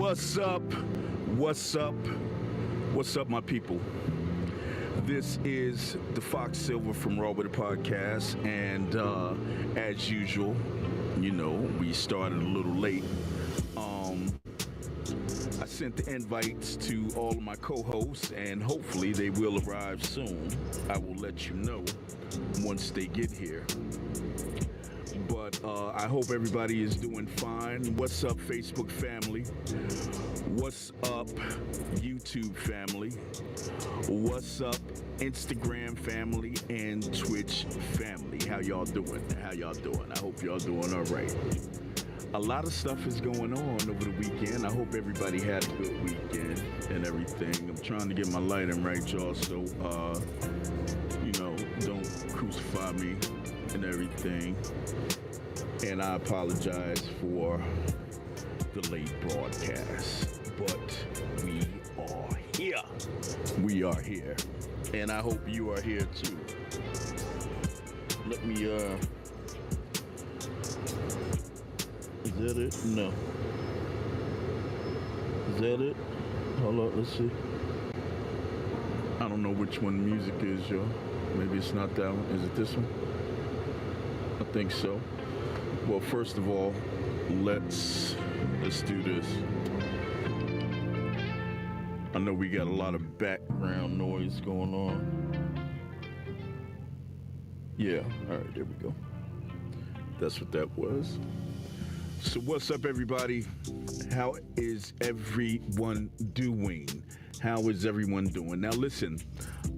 What's up? What's up? What's up, my people? This is the Fox Silver from Raw with the Podcast, and as usual, you know, we started a little late. I sent the invites to all of my co-hosts, and hopefully they will arrive soon. I will let you know once they get here. But I hope everybody is doing fine. What's up, Facebook family? What's up, YouTube family? What's up, Instagram family and Twitch family? How y'all doing? How y'all doing? I hope y'all doing all right. A lot of stuff is going on over the weekend. I hope everybody had a good weekend and everything. I'm trying to get my lighting right, y'all, so, you know, don't crucify me and everything. And I apologize for the late broadcast, but we are here. We are here, and I hope you are here too. Let me, is that it? No. Is that it? Hold on, let's see. I don't know which one the music is, y'all. Maybe it's not that one. Is it this one? I think so. Well, first of all, let's do this. I know we got a lot of background noise going on. Yeah, all right, there we go. That's what that was. So what's up, everybody? How is everyone doing? How is everyone doing? Now listen,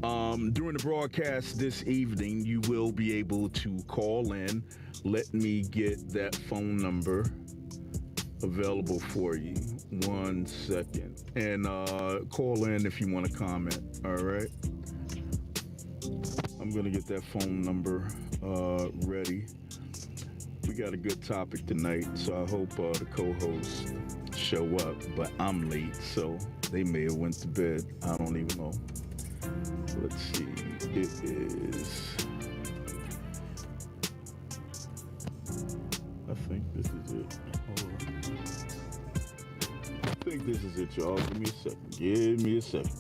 during the broadcast this evening, you will be able to call in. Let me get that phone number available for you. 1 second. And call in if you want to comment. All right. I'm going to get that phone number ready. We got a good topic tonight, so I hope the co-hosts show up. But I'm late, so they may have went to bed. I don't even know. Let's see. It is... I think this is it. Hold on. I think this is it, y'all. Give me a second. Give me a second.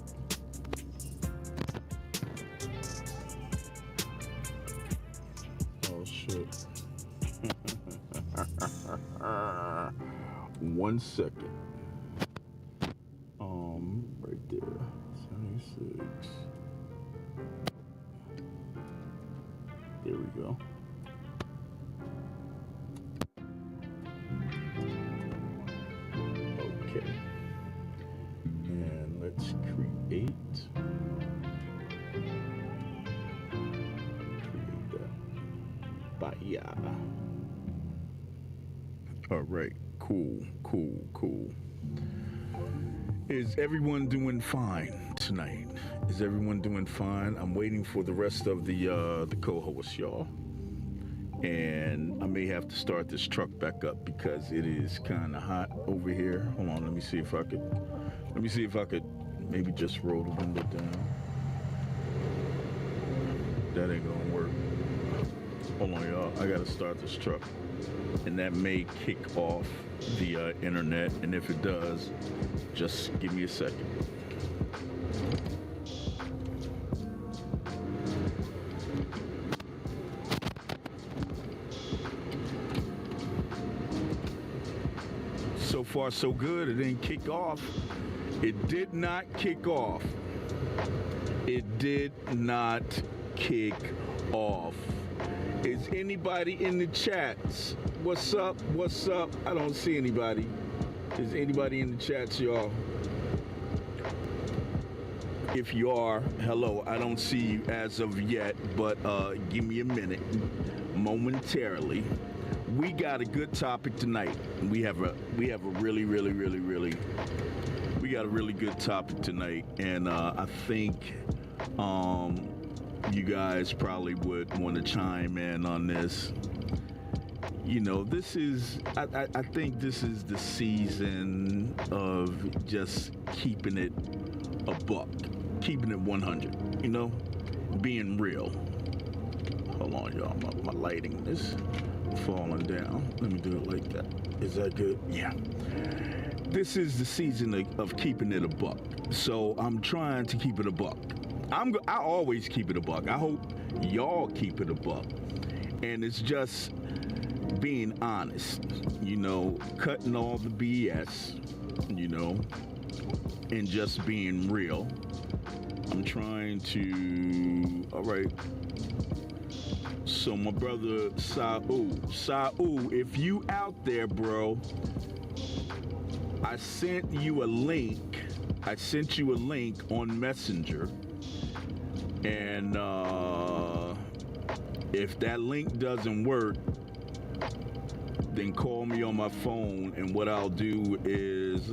Oh, shit. 1 second. Right there. 76. There we go. Okay. And let's create that. Bye. All right. Cool. Is everyone doing fine tonight? Is everyone doing fine? I'm waiting for the rest of the co-hosts, y'all. And I may have to start this truck back up because it is kind of hot over here. Hold on, let me see if I could maybe just roll the window down. That ain't gonna work. Hold on, y'all. I gotta start this truck. And that may kick off the internet. And if it does, just give me a second. So far, so good. It didn't kick off. It did not kick off. It did not kick off. Is anybody in the chats? What's up? What's up? I don't see anybody. Is anybody in the chats, y'all? If you are, hello. I don't see you as of yet, but give me a minute. Momentarily. We got a good topic tonight. We have a really we got a really good topic tonight, and I think you guys probably would want to chime in on this. You know, this is I think this is the season of just keeping it a buck, keeping it 100. You know, being real. Hold on, y'all. My lighting is falling down. Let me do it like that. Is that good? Yeah. this is the season of keeping it a buck. So I'm trying to keep it a buck. I always keep it a buck. I hope y'all keep it a buck. And it's just being honest, cutting all the BS, and just being real. I'm trying to, all right. So my brother Sa'u, if you out there, bro, I sent you a link. I sent you a link on Messenger. And if that link doesn't work, then call me on my phone. And what I'll do is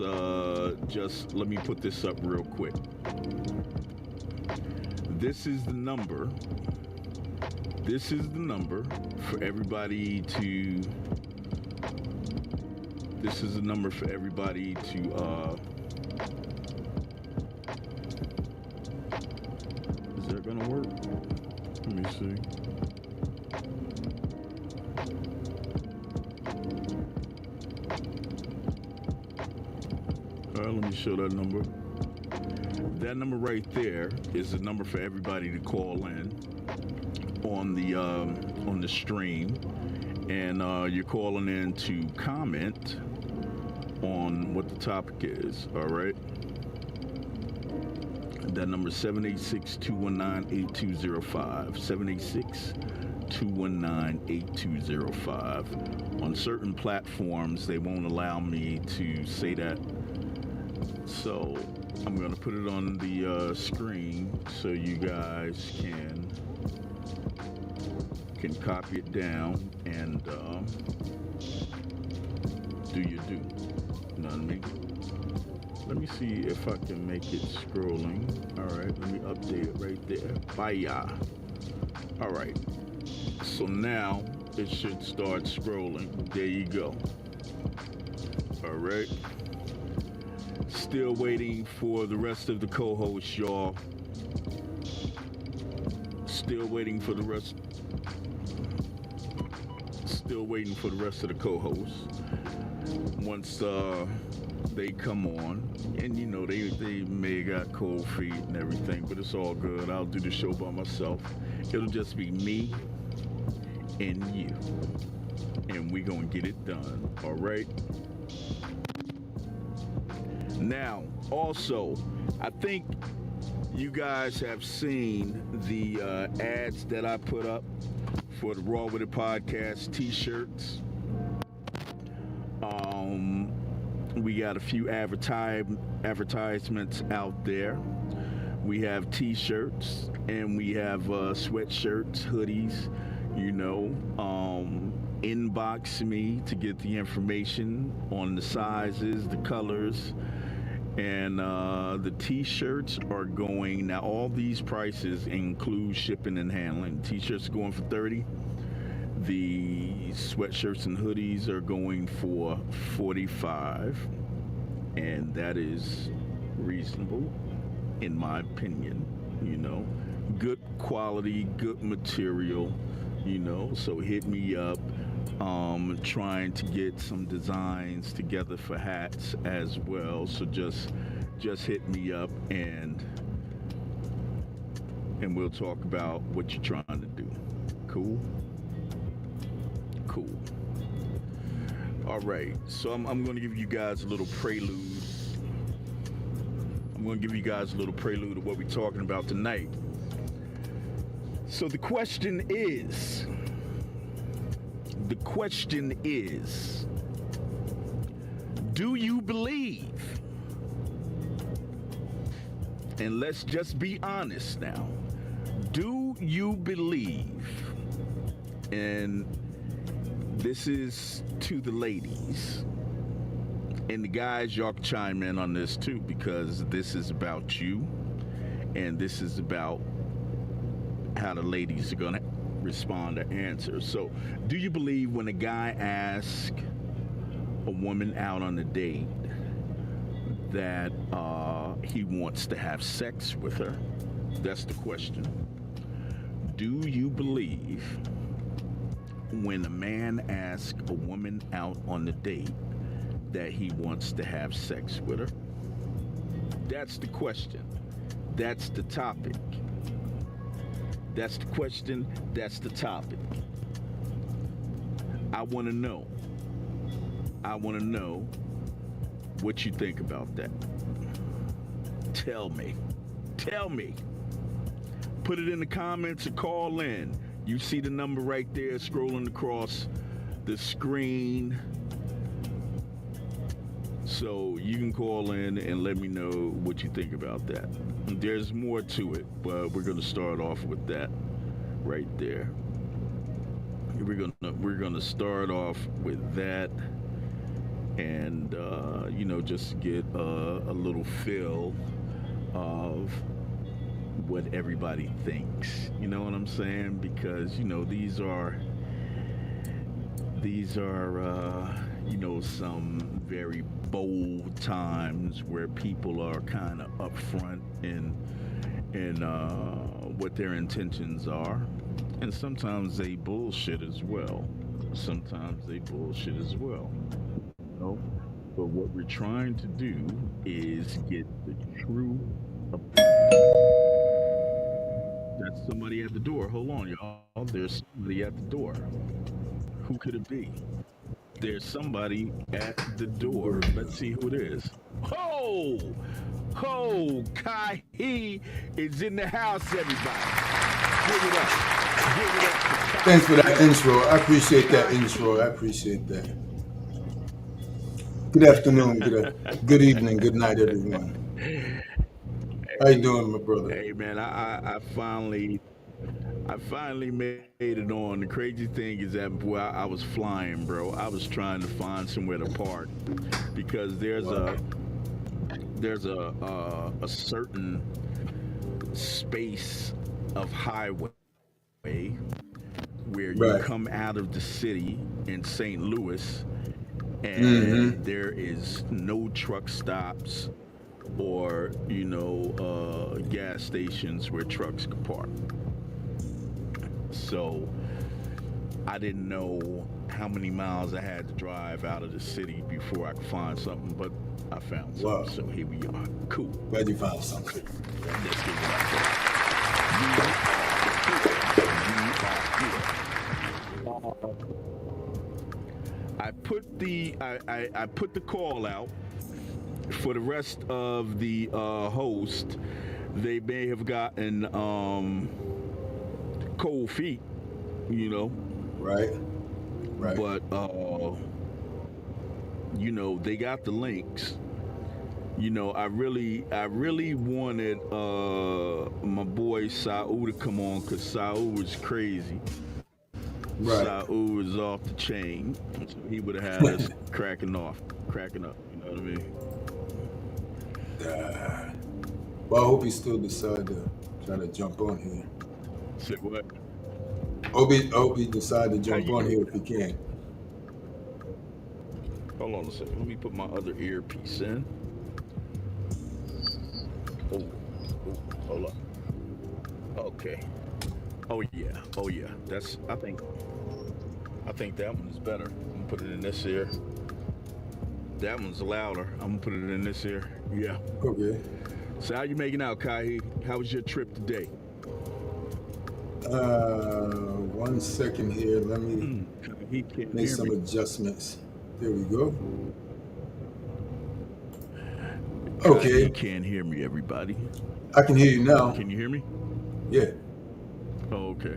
just let me put this up real quick. This is the number. This is the number for everybody to. This is the number for everybody to. Is that gonna work? Let me see. All right, let me show that number. That number right there is the number for everybody to call in on the stream, and you're calling in to comment on what the topic is. All right. That number is 786-219-8205. 786-219-8205. On certain platforms, they won't allow me to say that. So I'm going to put it on the screen so you guys can copy it down and do your do. You know what I mean? Let me see if I can make it scrolling. All right, let me update it right there. Bye. All right. So now it should start scrolling. There you go. All right. Still waiting for the rest of the co-hosts, y'all. Still waiting for the rest. Still waiting for the rest of the co-hosts. Once they come on, and they may have got cold feet and everything, but it's all good. I'll do the show by myself. It'll just be me and you, and we gonna get it done. All right. Now, also, I think you guys have seen the ads that I put up for the Raw With It podcast t-shirts. We got a few advertisements out there. We have t-shirts and we have sweatshirts, hoodies, inbox me to get the information on the sizes, the colors, and the t-shirts are going, now all these prices include shipping and handling. T-shirts are going for $30. The sweatshirts and hoodies are going for $45, and that is reasonable in my opinion. Good quality, good material, so hit me up. Trying to get some designs together for hats as well, so just hit me up and we'll talk about what you're trying to do. Cool. All right, so I'm going to give you guys a little prelude. I'm going to give you guys a little prelude of what we're talking about tonight. So the question is, do you believe? And let's just be honest now. Do you believe? And this is to the ladies. And the guys, y'all can chime in on this too, because this is about you. And this is about how the ladies are going to respond or answer. So, do you believe when a guy asks a woman out on a date that he wants to have sex with her? That's the question. Do you believe when a man asks a woman out on a date that he wants to have sex with her? That's the question. That's the topic. That's the question. That's the topic. I want to know. I want to know what you think about that. Tell me. Tell me. Put it in the comments or call in. You see the number right there scrolling across the screen. So you can call in and let me know what you think about that. There's more to it, but we're going to start off with that right there. We're gonna start off with that, and just get a little feel of what everybody thinks. You know what I'm saying? Because these are some very bold times where people are kind of upfront in what their intentions are, and sometimes they bullshit as well. You know? But what we're trying to do is get the true. That's somebody at the door. Hold on, y'all. There's somebody at the door. Who could it be? There's somebody at the door. Let's see who it is. Ho! Ho! Kai He is in the house, everybody. Give it up. Give it up. Thanks for that intro. I appreciate that intro. I appreciate that. Good afternoon, good evening, good night, everyone. How you doing, my brother? Hey man, I finally made it on. The crazy thing is that boy, I was flying, bro. I was trying to find somewhere to park because there's a certain space of highway where you Right. come out of the city in St. Louis, and there is no truck stops or gas stations where trucks can park. So I didn't know how many miles I had to drive out of the city before I could find something, but I found something. Wow. So here we are. Cool. Glad you found something. Let's give it up for I put the call out for the rest of the host. They may have gotten cold feet, Right. but they got the links. I really wanted my boy Saul to come on because Saul was crazy. Right. Saul was off the chain. So he would have had us cracking up. You know what I mean? Well, I hope he still decide to try to jump on here. Say what? I hope he decide to jump you on here doing? if he can. Hold on a second. Let me put my other earpiece in. Oh, hold on. Okay. Oh yeah. I think that one is better. I'm gonna put it in this ear. That one's louder. I'm gonna put it in this ear. Yeah. Okay. So how you making out, Kai? How was your trip today? 1 second here. Let me He can't make hear some me. adjustments. There we go. He Okay. can't hear me, everybody. I can hear you now. Can you hear me? Yeah. Oh, okay.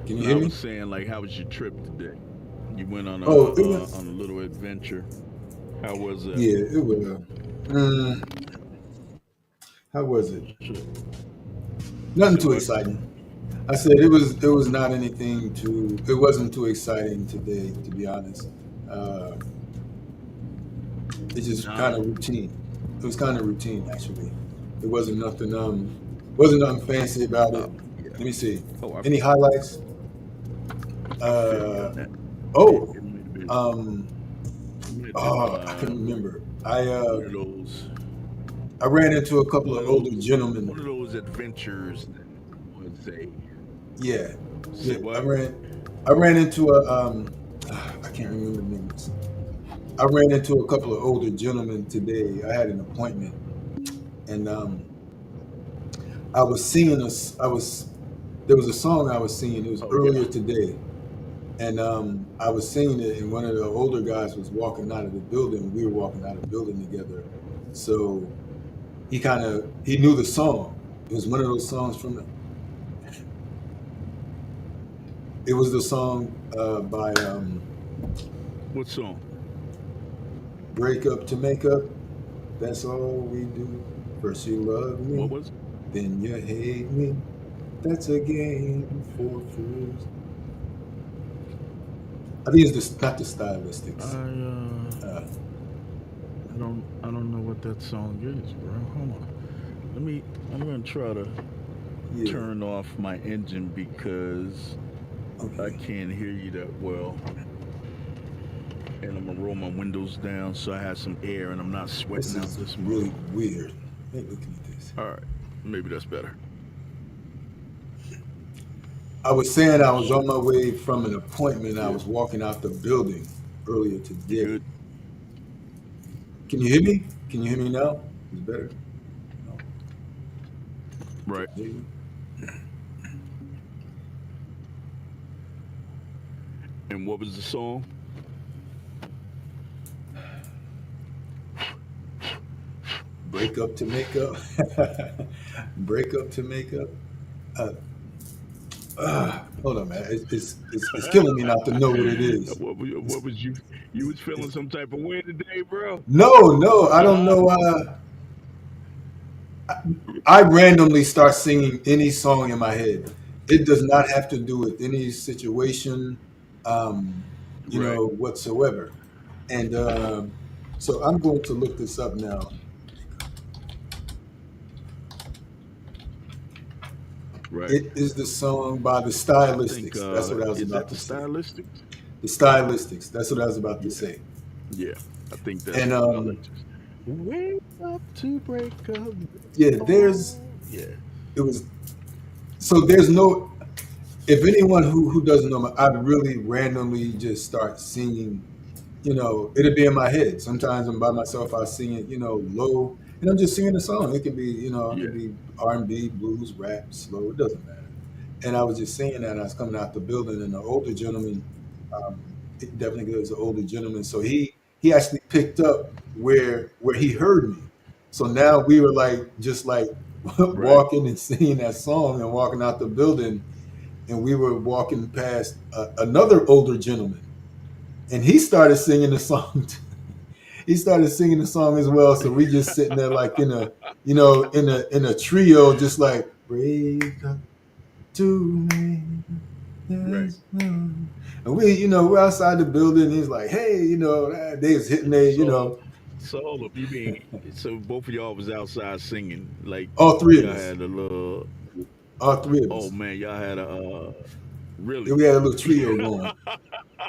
Can you I hear me? was saying, like, how was your trip today? You went on Oh, it was. on a little adventure. How was it? Yeah, it was. Mm, how was it? Nothing Say too what? exciting. I said it was not anything too. It wasn't too exciting today, to be honest. Uh, it's just kind Nah. of routine. It was kind of routine, actually. It wasn't nothing fancy about it. Yeah. Let me see. Oh, Any highlights? I feel you Uh, on that. oh, It might have been, um, it might have I can remember. one of those I ran into a couple one of of older those gentlemen. one of those adventures that would say, Yeah, say yeah. what? I ran into a I can't remember the names. I ran into a couple of older gentlemen today. I had an appointment, and I was singing a. I was there was a song I was singing. It was Oh yeah. earlier today, and I was singing it, and one of the older guys was walking out of the building. We were walking out of the building together, so he knew the song. It was one of those songs from the. It was the song by What song? "Break Up to Make Up." That's all we do. First you love What me, was it? then you hate me. That's a game for fools. I think it's not the stylistics. Uh, I don't know what that song is, bro. Hold on. Let me I'm gonna try to yeah. turn off my engine because I Okay. can't hear you that well. And I'm gonna roll my windows down so I have some air and I'm not This sweating out is this mug. really weird. Hey, looking at this. All right, maybe that's better. I was saying I was on my way from an appointment. I Yeah, was walking out the building earlier you today. good? Can you hear me? Can you hear me now? Is it better? No. Right. Hear you? And what was the song? Break up to make up. Break up to make up. Uh, hold on, man. It's killing me not to know what it is. What It's, was you? You was feeling it's, some type of way today, bro? no, no, I don't know. I randomly start singing any song in my head. It does not have to do with any situation, um, Right, whatsoever. And so I'm going to look this up now. right. It is the song by the I think Stylistics. That's what I was is about that the to say. stylistics? The Stylistics. That's what I was about to Yeah, say. yeah. I think that's And what I like to. Wake up to break up. yeah, Oh, yeah. it was, so there's no, if anyone who doesn't know me, I'd really randomly just start singing. It'll be in my head. Sometimes I'm by myself, I sing it, low, and I'm just singing a song. It could be, it Yeah. could be R&B, blues, rap, slow. It doesn't matter. And I was just saying that, and I was coming out the building, and the older gentleman, it definitely was an older gentleman. So he actually picked up where he heard me. So now we were like just like Right. walking and singing that song and walking out the building, and we were walking past another older gentleman, and he started singing the song. He started singing the song as well. So we just sitting there like in a in a trio, just like break up to me. Right. Yes, no. And we're outside the building. He's like, hey, they was hitting So, so hold up. You mean so both of y'all was outside singing like all three of y'all us, had a little? all three of Oh us. man, y'all had a And really. we had a little trio going.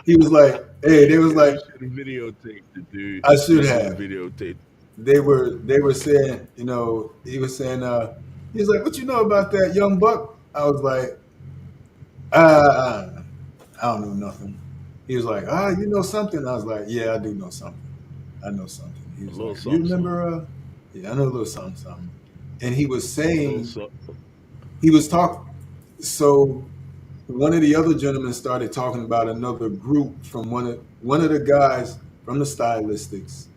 He was like, hey, they was Yeah, you like, should have videotaped it, dude. I should You should have have. videotaped. They were saying, he was saying, he was like, what you know about that young buck? I was like, I don't know nothing. He was like, you know something? I was like, yeah, I do know something. I know something. He A was little like, you something, something. remember? Yeah, I know a little something, something. And he was A little saying, something. he was talking. So one of the other gentlemen started talking about another group from one of the guys from the Stylistics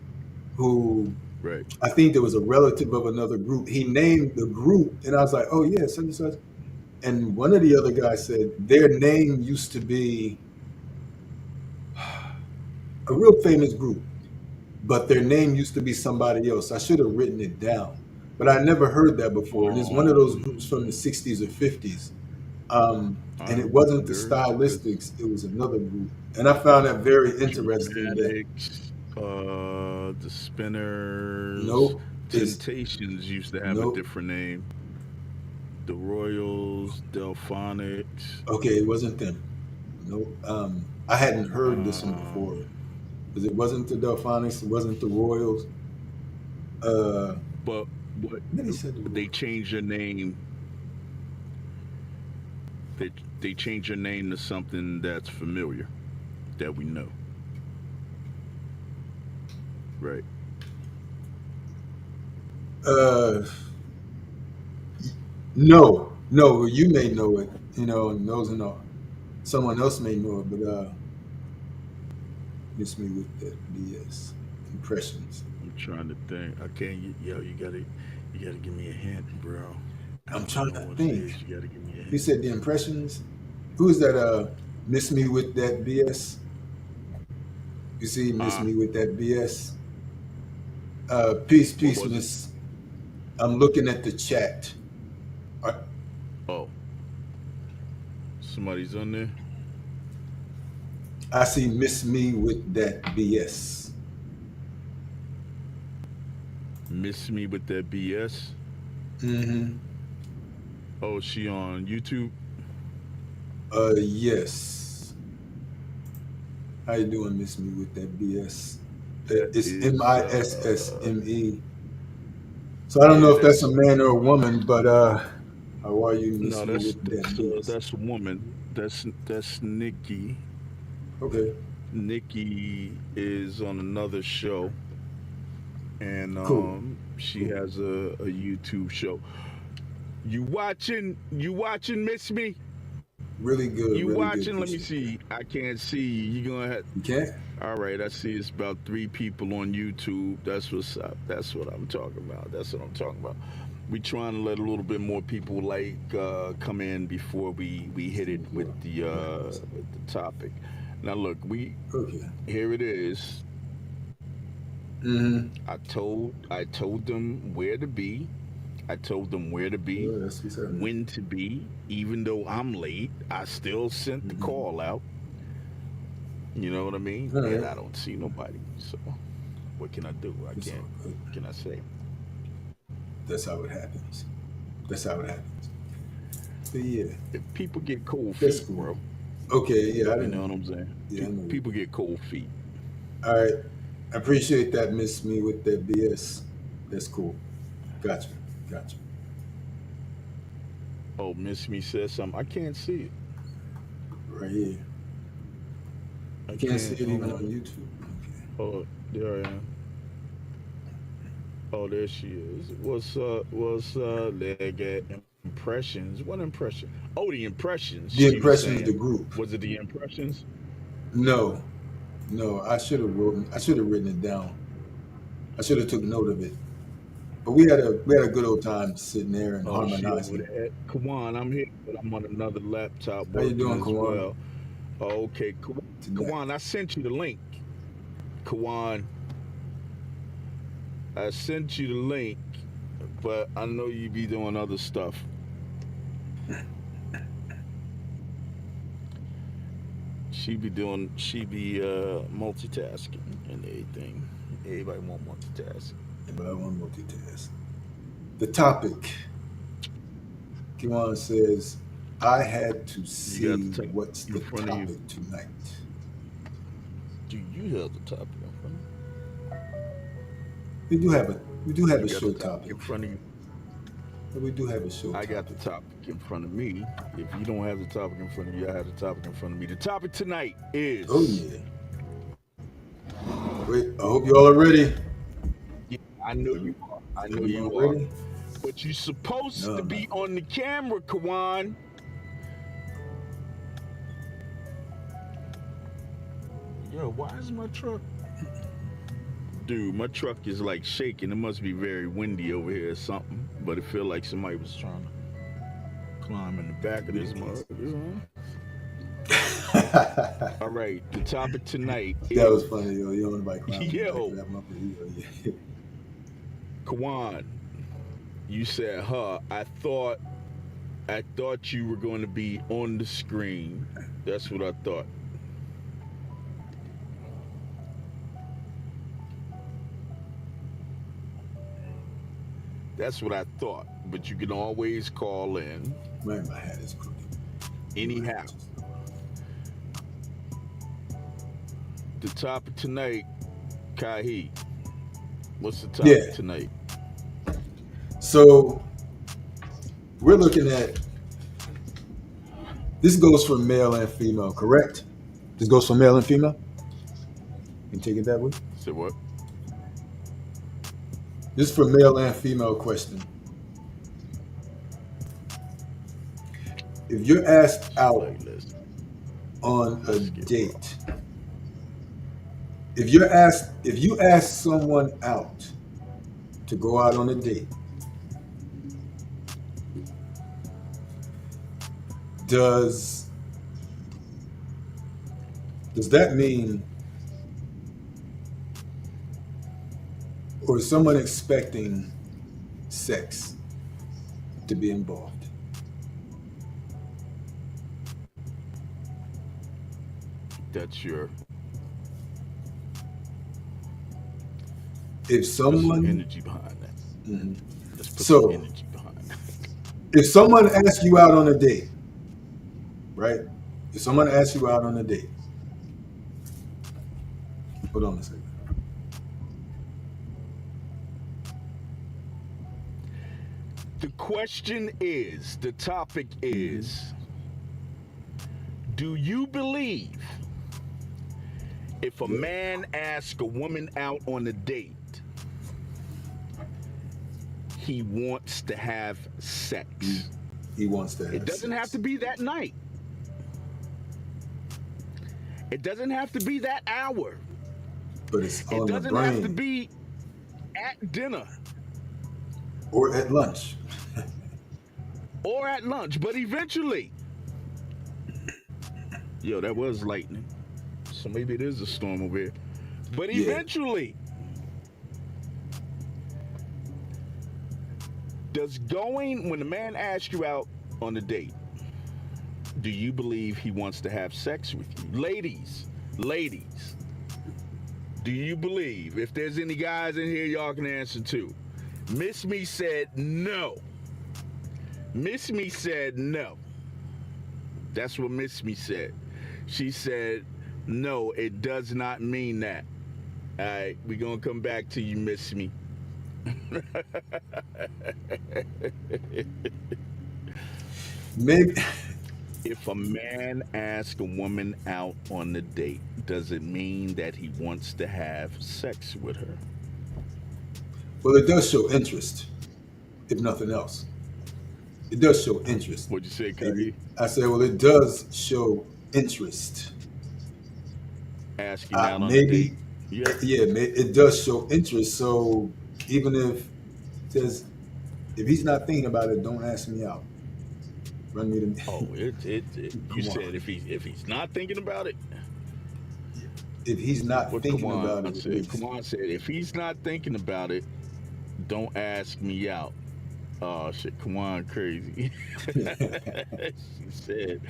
who Right. I think there was a relative of another group. He named the group, and I was like, "Oh yeah, such and such." And one of the other guys said their name used to be a real famous group, but their name used to be somebody else. I should have written it down, but I never heard that before. And it's one of those groups from the '60s or '50s. And I it wasn't the wonder because Stylistics; it was another group. And I found that very interesting. That Dramatics, the Spinners, no, it's Temptations used to have a no. different name. The Royals, Delphonics. Okay, it wasn't them. No, I hadn't heard this one Um, before because it wasn't the Delphonics, it wasn't the Royals. Uh, but what then he said the they Royals. changed their name. They they changed their name to something that's familiar that we know. Right. Uh, no, no, you may know it. You know, and those and all. Someone else may know it, but miss me with that BS impressions. I'm trying to think. I can't. Yo, you gotta give me a hint, bro. I I'm don't trying know to what it think. is. You gotta give me a You hint. said the impressions. Who's that? Miss me with that BS. You see, miss Uh, me with that BS. Peace, what peace, was it? miss. I'm looking at the chat. Uh, Oh, somebody's on there. I see miss me with that BS. Miss me with that BS. Mm-hmm. Oh, she on YouTube. Yes. How you doing, miss me with that BS? That It's is MISSME. So I don't know yeah. if that's a That's man or a woman, but how are you, miss no. me with that BS? That's a woman. That's Nikki. Okay, Nikki is on another show, and cool, she cool. has a YouTube show. You watching? You watching? Miss me? You Really good. watching? Let me Appreciate that. see. I can't see you. You gonna have. You can't? All right, I see it's about 3 people on YouTube. That's what's up. That's what I'm talking about. That's what I'm talking about. We trying to let a little bit more people like come in before we hit it Well, right. with the topic. Now look, we Okay. here it is. Mm-hmm. I told them where to be. I told them where to be, Well, that's what's happening. when to be. Even though I'm late, I still sent the Mm-hmm. call out. You know what I mean? All And right. I don't see nobody. So what can I do? I It's can't. all good. What can I say? That's how it happens. That's how it happens. But yeah, If people get cold that's feet, cool. bro. Okay, yeah, I You didn't. know what I'm saying? Yeah, I know you People do. get cold feet. All right. I appreciate that, miss me with that BS. That's cool. Gotcha. Gotcha. Oh, Miss Me says something. I can't see it. Right here. I You can't see can't. it even on YouTube. Okay. Oh, there I am. Oh, there she is. They get impressions. What impression? Oh, the impressions. She The was impressions, saying. the group. Was it the impressions? No, no. I should have written it down. I should have took note of it. But we had a good old time sitting there and Oh, she over harmonizing. there. Kawan, I'm here, but I'm on another laptop How you working doing, as Kawan? well. Oh, okay, Tonight. Kawan, I sent you the link. Kawan, I sent you the link, but I know you be doing other stuff. She be multitasking and everything. Everybody want multitask. But I want to multitask. The topic. Kiwan says, I had to You got the see top what's in the front of you. topic tonight. Do you have the topic in front of you? We do have You a got the show topic topic. in front of you. We do have a show I got the topic. topic in front of me. If you don't have the topic in front of you, I have the topic in front of me. The topic tonight Oh is. yeah. Wait, I hope y'all are ready. Yeah, I know you are. I know Everyone you are. ready? But you're supposed No, to I'm not be ready. on the camera, Kawan. Yo, why is my truck? Dude, my truck is like shaking. It must be very windy over here or something. But it feel like somebody was trying to climb in the back of Be the this case. mug. You know? That All right, the topic tonight was is funny, yo. You don't nobody climbing the back of yo, that motherfucker. Yeah. Kawan. You said, "Huh? I thought you were going to be on the screen. That's what I thought." That's what I thought. But you can always call in. Man, my hat is crooked. You might Anyhow, just the topic tonight, Kahi. What's the topic yeah. tonight? So we're looking at this goes for male and female, correct? This goes for male and female. You can take it that way. Say what? This is for male and female question. If you're asked out Like, on a let's get raw. date, if you ask someone out to go out on a date, does does that mean, or is someone expecting sex to be involved? That's your If put some someone energy behind that. Mhm. Let's put some So energy behind that. if someone asks you out on a date, right? If someone asks you out on a date, hold on a second. The question is, the topic Hmm. is, do you believe if a Yeah, man asks a woman out on a date, he wants to have he sex? he wants to It have doesn't have to sex, be that night. It doesn't have to be that hour. but it's It on the doesn't have to brain be at dinner or at lunch. or at lunch, but eventually, yo, that was lightning. So maybe it is a storm over here. But Yeah, eventually, does going, when the man asks you out on a date, do you believe he wants to have sex with you? Ladies, do you believe? If there's any guys in here, y'all can answer too. Miss Me said no. Miss Me said no. That's what Miss Me said. She said, no, it does not mean that. All right, we're going to come back to you, Miss Me. maybe. If a man asks a woman out on a date, does it mean that he wants to have sex with her? Well, it does show interest, if nothing else. It does show interest. What'd you say, And Kai? I say, well, it does show interest. Asking out on a date? Maybe, Yeah. yeah, it does show interest. So even if it says, if he's not thinking about it, don't ask me out. Run me Oh, to you come on. said if he's not thinking about it, If he's not what thinking Kawan about it, at said. least. Kawan said, if he's not thinking about it, don't ask me out. Oh shit, Kawan crazy. She said,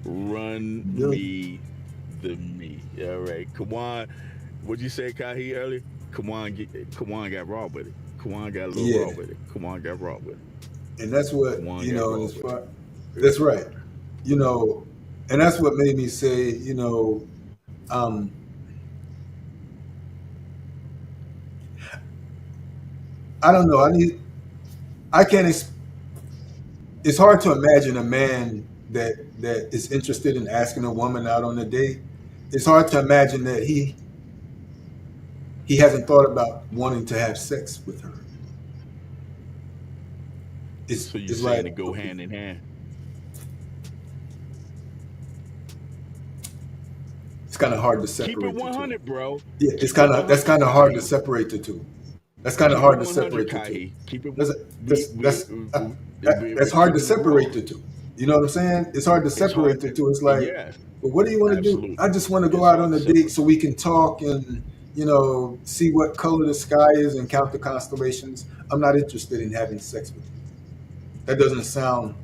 run Really? me the me. All right. Kawan, what'd you say, Kahi, earlier? Kawan got raw with it. Kawan got a little raw Yeah. with it. Kawan got raw with it. And that's what, Kawan got and raw as with it. far, that's right. You know, and that's what made me say, um, I don't know. I can't, it's hard to imagine a man that is interested in asking a woman out on a date. It's hard to imagine that he hasn't thought about wanting to have sex with her. So you It's saying like, to go okay, hand in hand? it's kind of hard to Keep it separate the two. 100, bro. Yeah, Keep it that's 100, kind of hard to Kahi. separate the two. That's kind of Keep it hard to 100, separate the two. Kahi. Keep it. That's We that's we're hard to keeping it raw. separate the two. You know what I'm saying? It's hard to It's hard separate the to. two. It's like, Yeah, but what do you want to do? I absolutely. just want to go It's out hard on to a date separate. so we can talk and see what color the sky is and count the constellations. I'm not interested in having sex with you. That doesn't sound,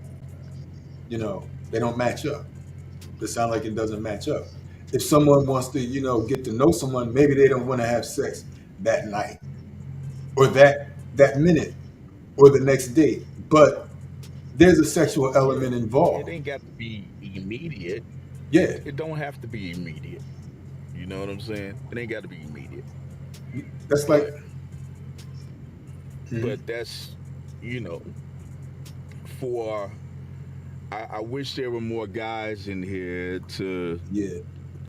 they don't match up. They sound like it doesn't match up. If someone wants to, get to know someone, maybe they don't want to have sex that night or that minute or the next day. But there's a sexual Yeah, element it involved. ain't got to be immediate. Yeah, It don't have to be immediate. You know what I'm saying? It ain't got to be immediate. that's like, But mhm, that's you know for I wish there were more guys in here to yeah,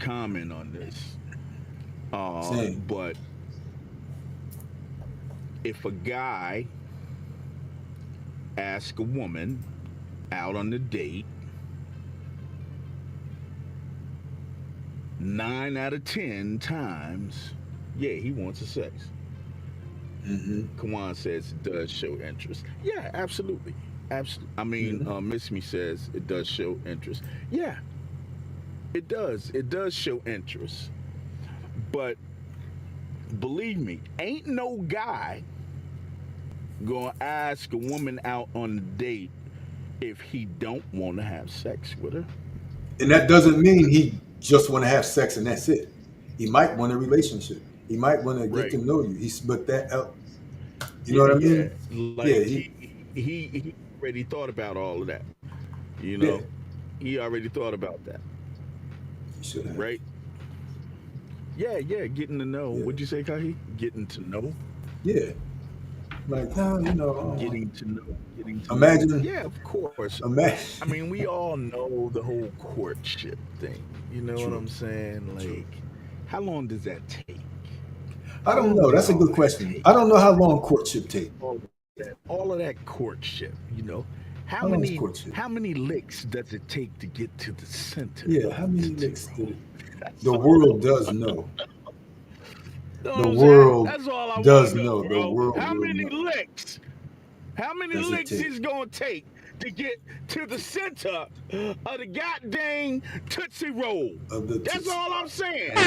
comment on this. same. But if a guy asks a woman out on a date, 9 out of 10 times, yeah, he wants a sex. Mm-hmm. Kawan says it does show interest. Yeah, absolutely. Absolutely. I mean, Mm-hmm. Miss Me says it does show interest. Yeah, it does. It does show interest. But believe me, ain't no guy gonna ask a woman out on a date if he don't want to have sex with her. And that doesn't mean he just want to have sex and that's it. He might want a relationship. He might want to get to Right. know you. He's but that you know Yeah, what I yeah. mean? Like Yeah, he already thought about all of that. You yeah, know, he already thought about that. he should have. Right? Yeah, yeah. Getting to know. Yeah, What'd you say, Kahi? Getting to know. yeah. Like now, Getting to know. Getting to know. imagine, Yeah, of course. I imagine. mean, we all know the whole courtship thing. You know what True, I'm saying? true. Like, how long does that take? I How don't long know. does That's a all good that question. take? I don't know how long courtship take. All of that courtship, how How long is many courtship? how many licks does it take to get to the center Yeah, of how the many Tootsie licks Roll? did it? That's The all, world does know. you know what The I'm saying? world That's all I want does to know, know. The bro. world How will many know. licks? How many Does it licks take? is gonna take to get to the center of the goddamn Tootsie Roll? Of the That's Tootsie all I'm Pop. saying.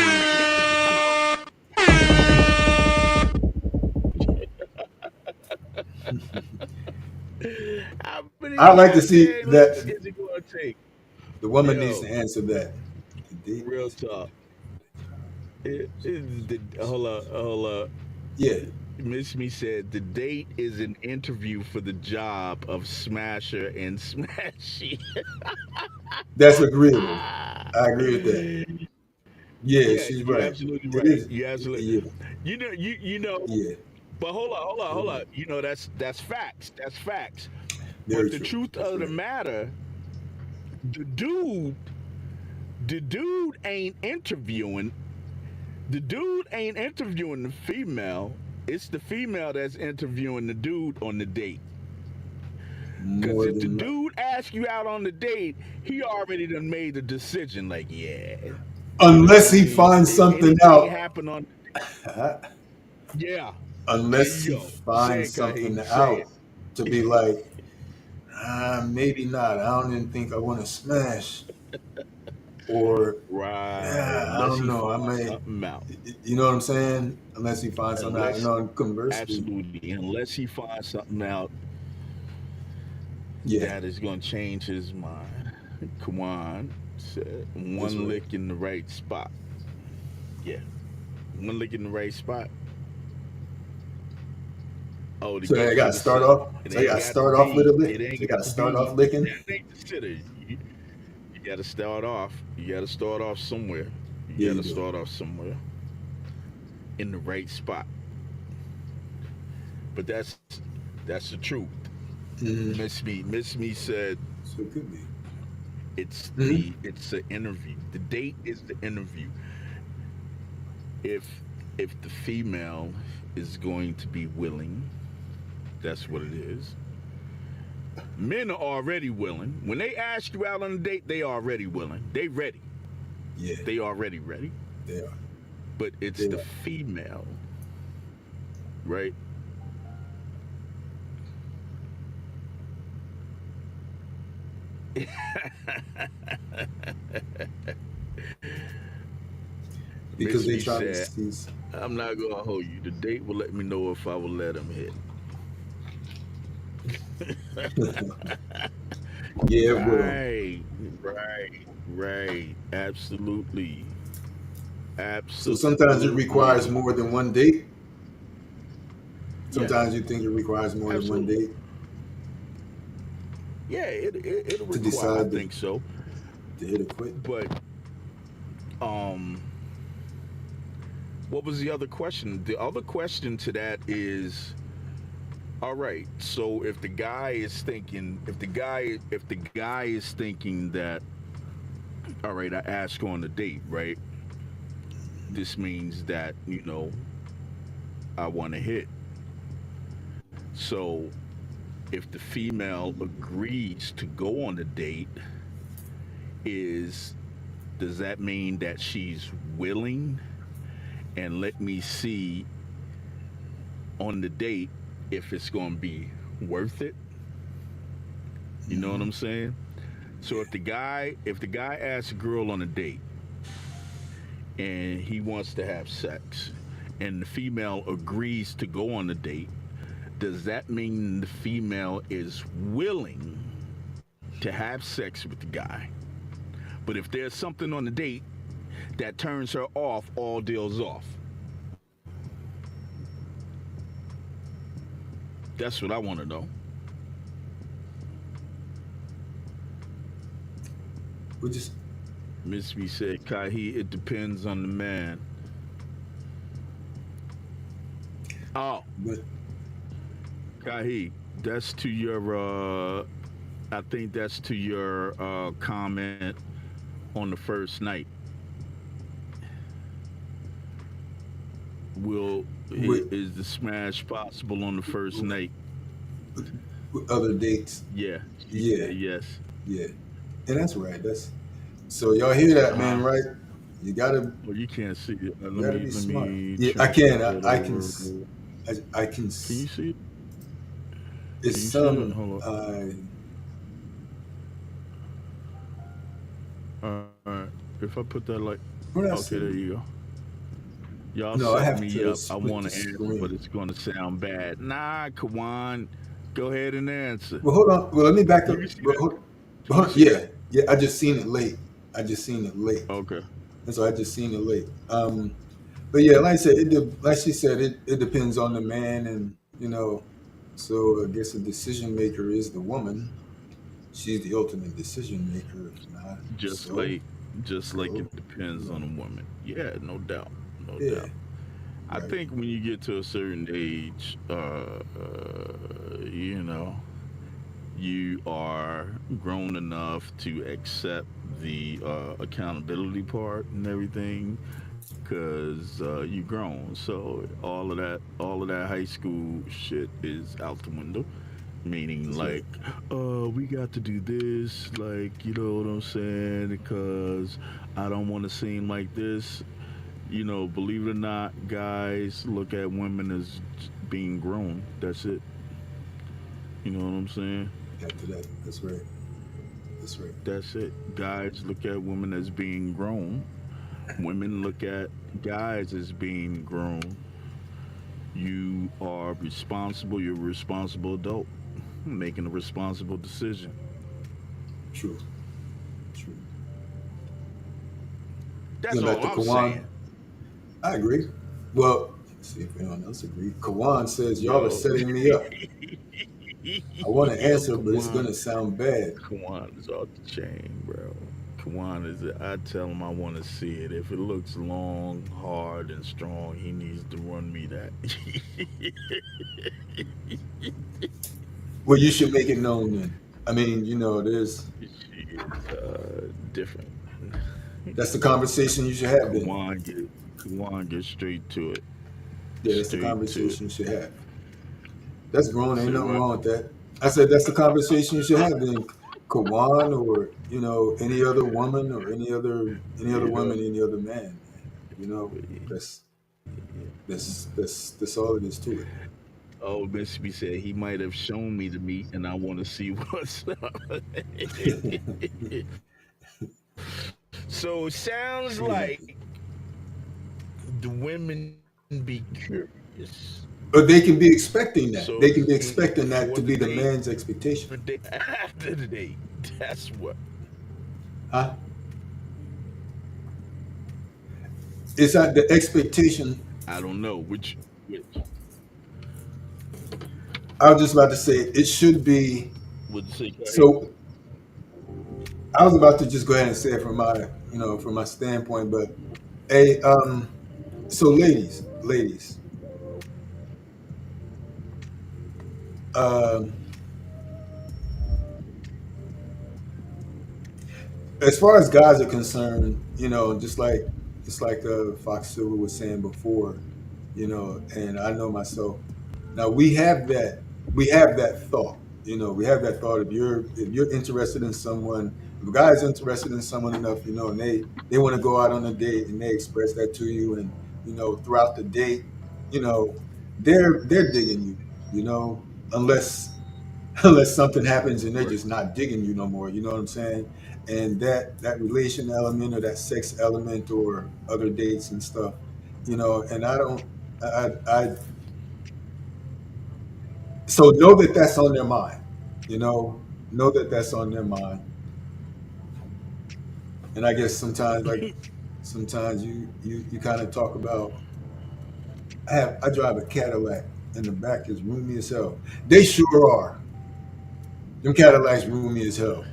How many I like to see goddamn licks that is it gonna take? the woman needs Yo, to answer that. The date real is talk. Hold up, hold up. yeah, Miss Me said the date is an interview for the job of Smasher and Smashy. that's agreeable. I agree with that. Yeah, Yeah, she's you're right. absolutely It right. is. You absolutely. Yeah, You know. yeah. But hold Hold on. on. That's facts. That's facts. Very But the true. truth That's of the right. matter, the dude, the dude ain't interviewing. The dude ain't interviewing the female. It's the female that's interviewing the dude on the date. Cause More if the than dude asks you out on the date, he already done made the decision. Like, yeah, unless I he mean, finds if something anything out. happen on, yeah, hey Unless he yo, say finds it, Kahi, something say out it. to be like, maybe not. I don't even think I want to smash. Or Right, yeah, I unless don't he know. I finds may, something out. you know what I'm saying? Unless he finds something out. Unless, Conversely, absolutely, unless he finds something out yeah, that is going to change his mind. Come on, said that's one right. lick in the right spot. Yeah, one lick in the right spot. Oh, to So I get got to to the start center. off. It So I got ain't to got to start off with a be. lick. It So I ain't got got to to start be. off licking. That ain't the center. You got to start off. You got to start off somewhere. You Yeah, got you to do. start off somewhere in the right spot. But that's the truth. Mm-hmm. Miss Me said So it could be. Mm-hmm. it's an interview. The date is the interview. If the female is going to be willing, that's what it is. Men are already willing. When they ask you out on a date, they already willing. They ready. Yeah, They already ready. they are. But it's They the are. female, right? Because Miss they Me try to said, seize. I'm not gonna hold you. The date will let me know if I will let him hit. Yeah, it will. Right, right. Absolutely. So sometimes it requires Absolutely. more than one date. Yeah, Sometimes you think it requires more than one absolutely. date Yeah, it'll to require. I decide think so. to hit or quit. But um, what was the other question? The other question to that is, all right. So if the guy is thinking, if the guy is thinking that, all right, I ask on a date, right? This means that I want to hit. So if the female agrees to go on the date, is does that mean that she's willing? And let me see on the date if it's going to be worth it. You know what Hmm. I'm saying? So if the guy asks a girl on a date and he wants to have sex and the female agrees to go on the date, does that mean the female is willing to have sex with the guy? But if there's something on the date that turns her off, all deals off. That's what I want to know. We just, Miss B said, Kahi, it depends on the man. Oh, but Kahi, that's to your, I think that's to your comment on the first night. Will with, is the smash possible on the first night? with other dates, Yeah, she yeah, said yes. yeah, and that's right. That's so y'all hear Uh that, man, huh. right? You gotta, Well, you can't see it. you gotta be Let smart. me Yeah, I can. transfer that I can. over. I can. Can you see it? It's Can you see it? some. Hold on. All right. If I put that like, What I okay, there see? you go. Y'all No, I set have me to up. I split want the to answer, but screen. it's going to sound bad. Nah, Kawan, go ahead and answer. Well, hold on. Well, let me back You up. can see Well, that? Can you see that? yeah, yeah. I just seen it late. I just seen it late, Okay. and so I just seen it late. But yeah, like I said, like she said, it depends on the man, and so I guess the decision maker is the woman. She's the ultimate decision maker. If not, Just so like, just like so it depends you on know, a woman. Yeah, no doubt, no yeah, doubt. I right, think when you get to a certain age, you know, you are grown enough to accept the accountability part and everything because you grown. So all of that high school shit is out the window. Meaning that's right. like, we got to do this, like, you know what I'm saying? Because I don't want to seem like this. You know, believe it or not, guys look at women as being grown. That's it. You know what I'm saying? After that, that's right. That's right. That's it. Guys look at women as being grown. Women look at guys as being grown. You are responsible. You're a responsible adult making a responsible decision. True. True. That's Going back all to I'm Kawan, saying. I agree. Well, let's see if anyone else agrees. Kawan says y'all are Yo, setting me up. I want to yo, answer, but it's Kawan, gonna sound bad. Kawan is off the chain, bro. Kawan is. I tell him I want to see it. If it looks long, hard, and strong, he needs to run me that. Well, you should make it known then. I mean, there's Shit, different. that's the conversation you should have then. Kawan get, Kawan get straight to it. Yeah, that's the Straight to it. conversation you should have. That's grown. Ain't Say nothing what? wrong with that. I said that's the conversation you should have then. Kawan or any other woman or any other You woman, know. any other man. You know, that's that's all it is to it. Oh, Mississippi said he might have shown me the meat, and I want to see what's up. So it sounds like Exactly. the women be curious. But they can be expecting So that. does They this can be mean expecting before that the to be the date, man's during the expectation. date, after the date? That's what. Huh? It's not the expectation. I don't know. Which I was just about to say it should be. would you say, Kahit? So I was about to just go ahead and say it from my standpoint, but hey, so ladies, um, as far as guys are concerned, just like Fox Silver was saying before, and I know myself. Now we have that. we have that thought. We have that thought. If you're interested in someone, if a guy is interested in someone enough, and they want to go out on a date and they express that to you, and throughout the date, you know, they're digging you, unless unless something happens and they're Right. just not digging you no more. You know what I'm saying? And that relation element or that sex element or other dates and stuff, and I don't, I so know that that's on their mind. You know that that's on their mind. And I guess sometimes you kind of talk about I drive a Cadillac and the back is roomy as hell. They sure are. Them Cadillacs roomy as hell.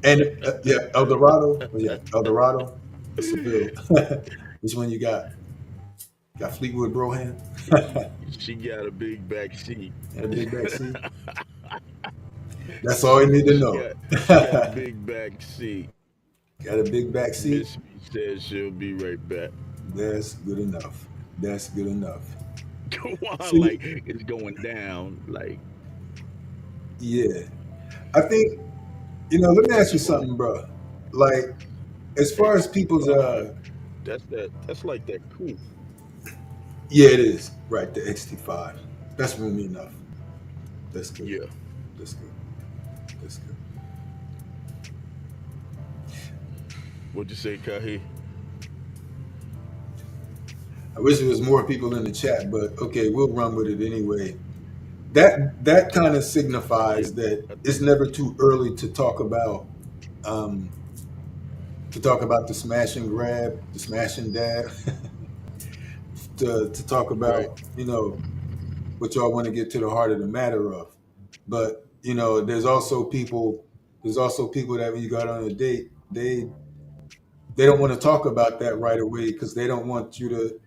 And yeah, Eldorado. Oh yeah, Eldorado or Seville. Which one you got? Got Fleetwood Broham. She got a big back seat. And a big back seat. That's all you need to she know. got she got a big back seat. Got a big back seat. Miss me says she'll be right back. That's good enough. That's good enough. Go on, See, like it's going down. Like yeah, I think let me ask you that's funny. something, bro. Like, as far as people's, 85. That's that. That's like that cool. yeah, it is right. The XT5, that's roomy enough. That's good. Yeah. That's good. That's good. What'd you say, Kahi? I wish there was more people in the chat, but okay, we'll run with it anyway. That kind of Yeah. signifies that I it's think. never too early um, to talk about the smash and grab, the smash and dab, to talk Right. about what y'all want to get to the heart of the matter of. But there's also people that when you got on a date, they don't want to talk about that right away because they don't want you to,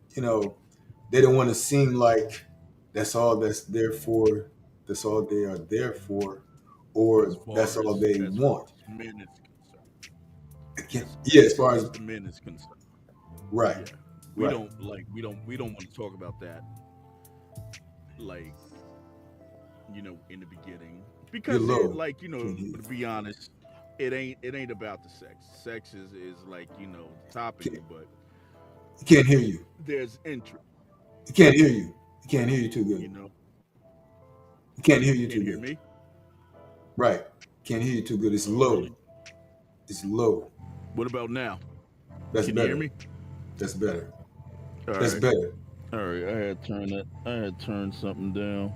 they don't want to seem like that's all that's all they are there for, As or that's far all as they as far want. as men is concerned. Yeah, As as far far as as the men is concerned. right, Yeah. We right. don't like we don't want to talk about that like, in the beginning. You're Because it low. like, Can't hear to you. be honest, it ain't about the sex. Sex is like, the topic, Can't, but can't hear you. there's interest, You can't hear you. You can't hear you too you good. know. You can't hear you Can't too hear good. me? Right. Can't hear you too good. It's Oh, low. really? It's low. What about now? That's Can you hear better. me? That's better. All That's right. better. All right. I had turned something down.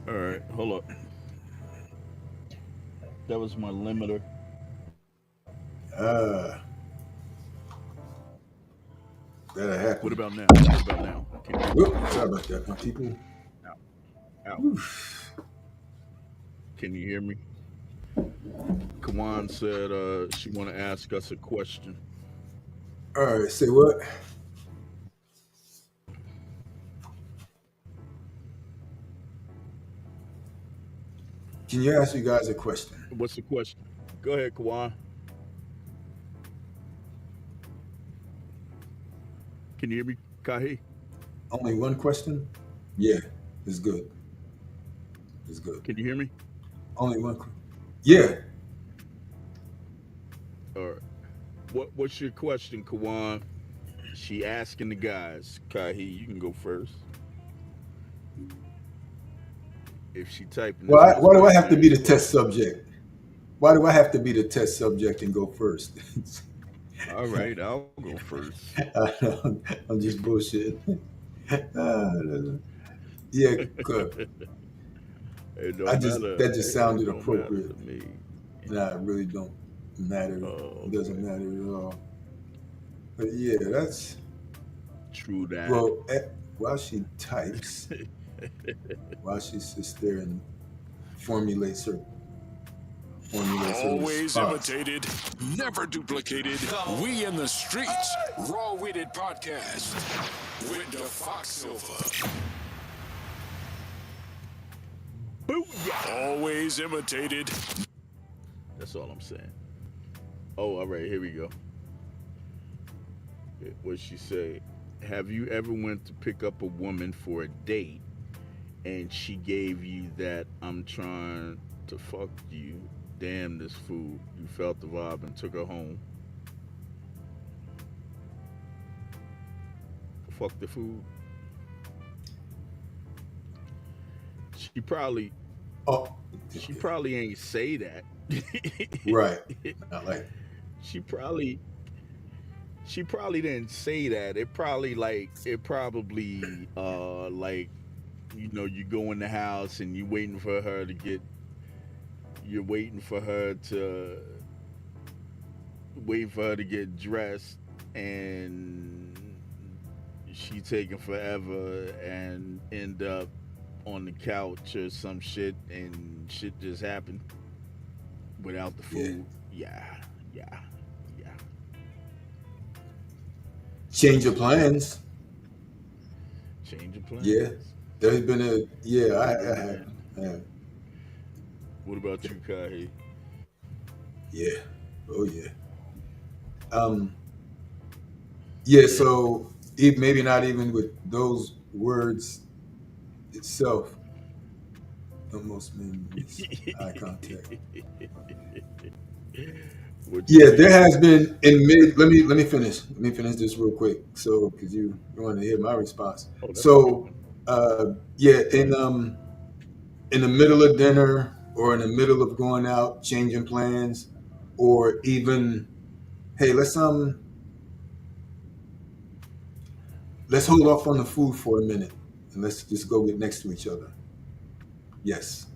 All right. Hold up. That was my limiter. Uh, that'll What happen. about now? What about now? Can you hear me? Whoop, sorry about that, my people. Out. Out. Whew. Can you hear me? Kawan said she want to ask us a question. All right, say what? Can you ask you guys a question? What's the question? Go ahead, Kawan. Can you hear me, Kahi? Only one question? Yeah, it's good. It's good. Can you hear me? Only one. Yeah. All right. What's your question, Kawan? She asking the guys. Kahi, you can go first. If she typing, this must Why be do a I have to be serious the test question. subject? Why do I have to be the test subject and go first? All right, I'll go first. I'm just bullshit. Uh, yeah, good. It I don't just matter. that just It sounded don't matter appropriate. to me. Nah, it really don't matter. Oh, It doesn't okay. matter at all. But yeah, that's True that. well. While she types, while she sits there and formulates her formulates her Always response. imitated, never duplicated. We in the streets. Raw Witted Podcast with the Fox Silver. Booyah! Always imitated. That's all I'm saying. Oh, all right. Here we go. What she say? Have you ever went to pick up a woman for a date and she gave you that I'm trying to fuck you, damn this food. You felt the vibe and took her home. Fuck the food. She probably Oh, she okay. probably ain't say that. Right. Not like, she probably she probably didn't say that. It probably like you go in the house and you're waiting for her to get dressed, and she taking forever and end up on the couch or some shit, and shit just happened without the yeah. food. Yeah, yeah, yeah. Change of plans. Change of Yeah. plans. There's been a, yeah, Change of I have. plans. I have. What about you, Kahi? Yeah. Oh, yeah. Um, yeah. So maybe not even with those words itself, but most men miss eye contact. What you Yeah, there think? has been in mid. Let me finish. Let me finish this real quick. So, because you want to hear my response. Oh, that's a good So, one. yeah, in the middle of dinner or in the middle of going out, changing plans, or even, hey, let's hold off on the food for a minute and let's just go get next to each other. Yes,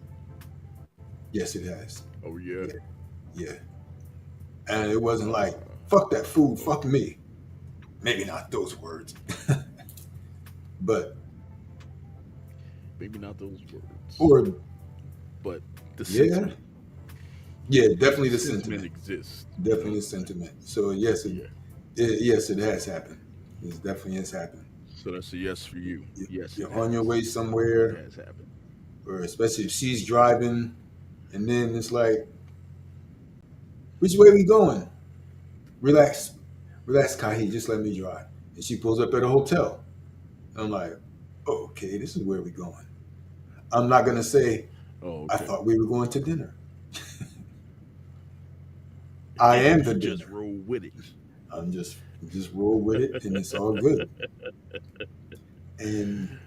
yes, it has. Oh yeah. Yeah, yeah, and it wasn't like Uh, fuck that food, fuck okay. me. Maybe not those words, but Maybe not those words, or but the yeah, sentiment. yeah, The definitely the sentiment sentiment, exists. You definitely know. the sentiment. So yes, Yeah. yes, it has happened. It definitely has happened. So that's a yes for you. Yes, it You're on your has. way It somewhere, has happened. or especially if she's driving, and then it's like, which way we going? Relax, relax, Kahi, just let me drive. And she pulls up at a hotel. And I'm like, oh, okay, this is where we going. I'm not gonna say Oh, I okay. thought we were going to dinner. I am the You just dinner. roll with it. I'm just roll with it, and it's all good. And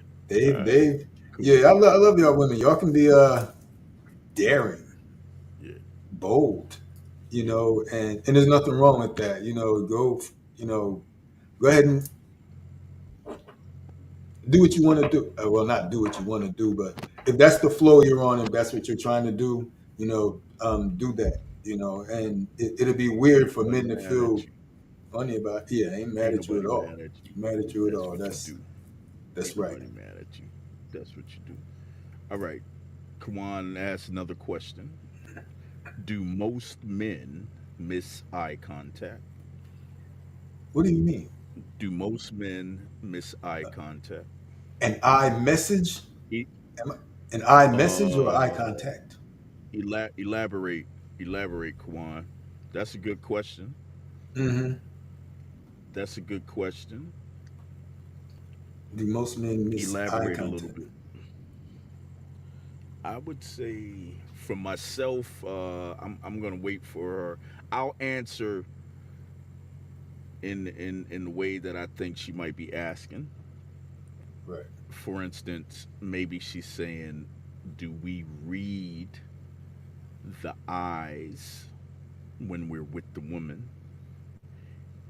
All right. they've Cool. yeah, I love y'all women. Y'all can be daring, Yeah. bold, Yeah. and there's nothing wrong with that. You know, go ahead and do what you want to do. Well, not do what you want to do, but if that's the flow you're on, if that's what you're trying to do, do that. And it'll be weird Ain't for nobody men to mad at feel you. funny about. Yeah, I ain't mad Ain't at you at nobody all. mad at you. Mad at you at That's all. what you That's do. that's Ain't right. nobody mad at you. That's what you do. All right. Kawan asks another question. Do most men miss eye contact? What do you mean? Do most men miss eye contact? An eye message? E- Am An eye message or eye uh, contact? elaborate, elaborate, Kawan. That's a good question. Mm-hmm. That's a good question. Do most men miss eye Elaborate a little contact? bit. I would say for myself, I'm gonna wait for her. I'll answer in the way that I think she might be asking. Right. For instance, maybe she's saying, "Do we read the eyes when we're with the woman?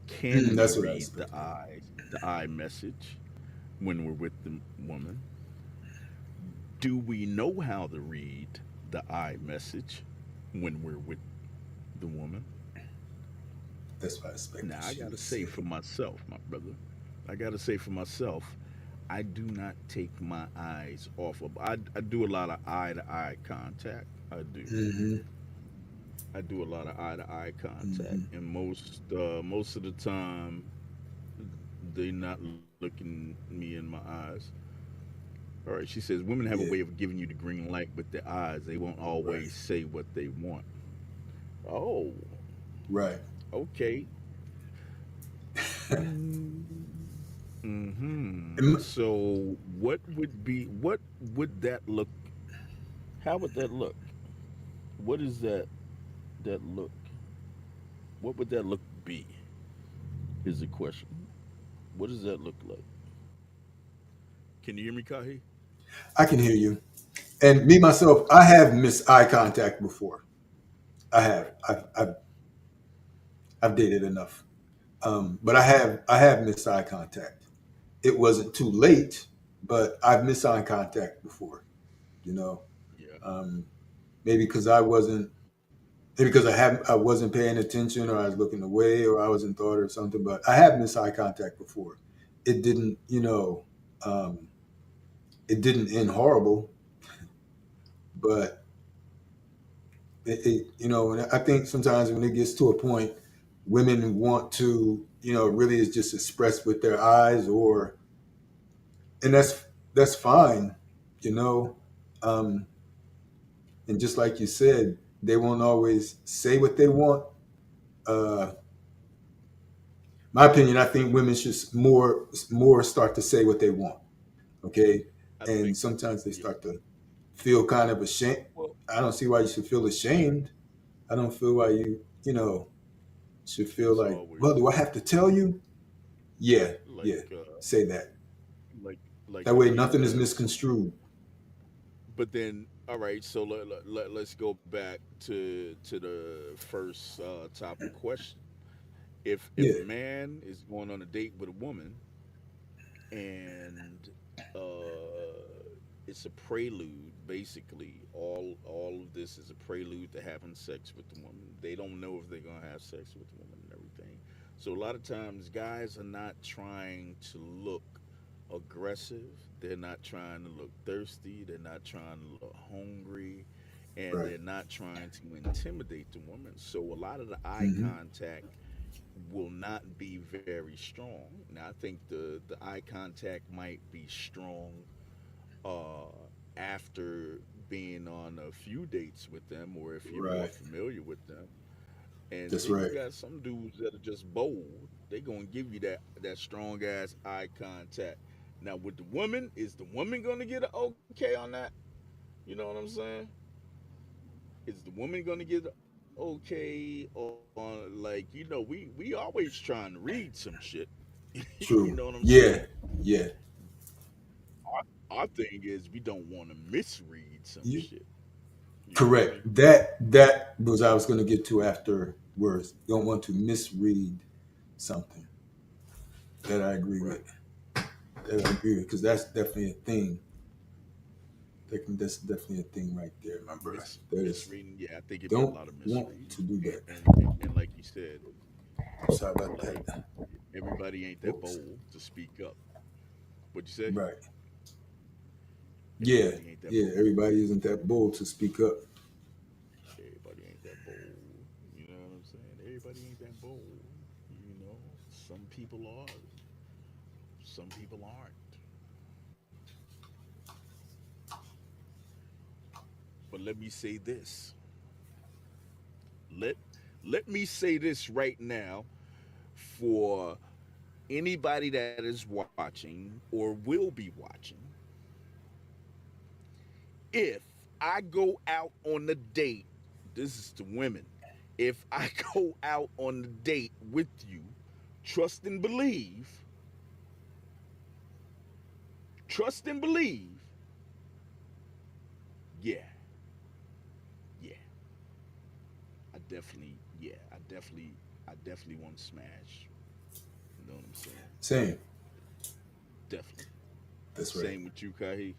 Can we That's what I read expected. the eye message when we're with the woman? Do we know how to read the eye message when we're with the woman?" That's what I expected Now, I she got to would say say. for myself, my brother, I got to say for myself, I do not take my eyes off of. I do a lot of eye to eye contact. I do. Mm-hmm. I do a lot of eye to eye contact, Mm-hmm. and most of the time, they not looking me in my eyes. All right, she says women have a way Yeah. of giving you the green light with their eyes. They won't Right. always say what they want. Oh, Right. okay. Mm-hmm. And So what would that look? How would that look? What is that look? What would that look be? Is the question. What does that look like? Can you hear me, Kahi? I can hear you. And me myself, I have missed eye contact before. I have. I've dated enough, but I have missed eye contact. It wasn't too late, but I've missed eye contact before. You know, Yeah. um, maybe because I wasn't, maybe because I wasn't paying attention, or I was looking away, or I was in thought or something. But I have missed eye contact before. It didn't, um, it didn't end horrible, but and I think sometimes when it gets to a point, women want to, really is just express with their eyes, and that's fine, you know. Um, and just like you said, they won't always say what they want. Uh, my opinion, I think women should more start to say what they want. Okay, I and think sometimes they yeah. start to feel kind of ashamed. Well, I don't see why you should feel ashamed. I don't feel why you should feel it's like, well, always do I have to tell you? Yeah, like yeah. Say that. like That the way, way nothing is that. misconstrued. But then, all right. So let's go back to the first topic question. If Yeah, a man is going on a date with a woman and it's a prelude, basically all of this is a prelude to having sex with the woman. They don't know if they're gonna have sex with the woman and everything. So a lot of times guys are not trying to look aggressive, they're not trying to look thirsty, they're not trying to look hungry, and right. they're not trying to intimidate the woman. So a lot of the eye Hmm. contact will not be very strong. Now I think the eye contact might be strong uh, after being on a few dates with them, or if you're more Right. familiar with them. And That's then you right. got some dudes that are just bold. They gonna give you that strong ass eye contact. Now with the woman, is the woman gonna get an okay on that? You know what I'm saying? Is the woman gonna get an okay on, like, we always trying to read some shit. You know what True. I'm saying? Yeah. Yeah. Our thing is we don't want to misread some You shit. You feel correct. me? That was I was going to get to afterwards. You don't want to misread something. That I agree Right. with. That I agree with because that's definitely a thing. That's definitely a thing right there, my brother. That is Misreading. Yeah, I think it'd be a don't lot of want misreading, to do that. and like you said, Sorry about like that. everybody ain't that Oops. bold to speak up. What'd you say? Right. Yeah. Everybody ain't that Yeah. bold. Everybody isn't that bold to speak up. Everybody ain't that bold. You know what I'm saying? Everybody ain't that bold. You know, some people are, some people aren't. But let me say this. Let let me say this right now for anybody that is watching or will be watching. If I go out on a date, this is to women. If I go out on a date with you, trust and believe, trust and believe, yeah, yeah, I definitely want to smash. You know what I'm saying? Same. Definitely. That's right. Same with you, Kahi.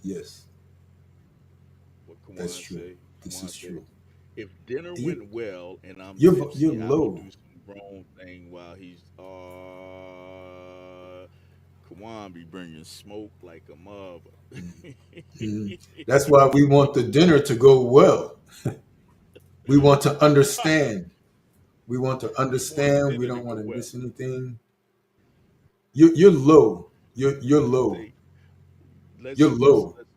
Yes. What That's Kawan true. say? This Kawan is said, true. if dinner You went well and I'm you're tipsy, I will low. do some grown thing while he's Kawan be bringing smoke like a mother. Mhm. That's why we want the dinner to go well. We want to understand. We want to You want the understand. We dinner to don't go want to well. miss anything. You're low. You're Let's low. say You're low. let's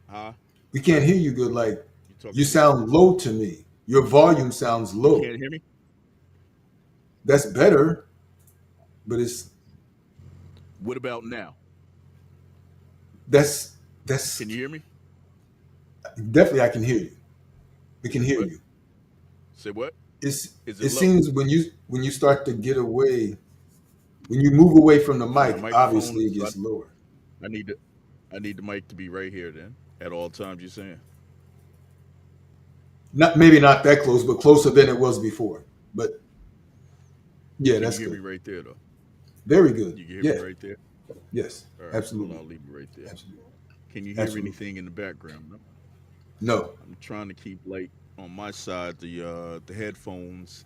huh? We can't hear you good. Like You talking you to me? sound low to me. Your volume sounds You low. can't hear me? That's better, but it's. What about now? That's Can that's you hear me? definitely I can hear you. We Is can it hear what? you. Say what? Is it It low? seems when you start to get away, when you move away from the From the mic, microphone? obviously it So gets lower. I need to I need the mic to be right here then at all times. You're saying? Not maybe not that close, but closer than it was before. But yeah, Can you that's hear good. me right there though? Very good. You can hear me Yeah. right there. Yes. All right. Well, Absolutely. I'll leave it right there. Absolutely. Can you hear Absolutely. anything in the background? No? No, I'm trying to keep like on my side the headphones.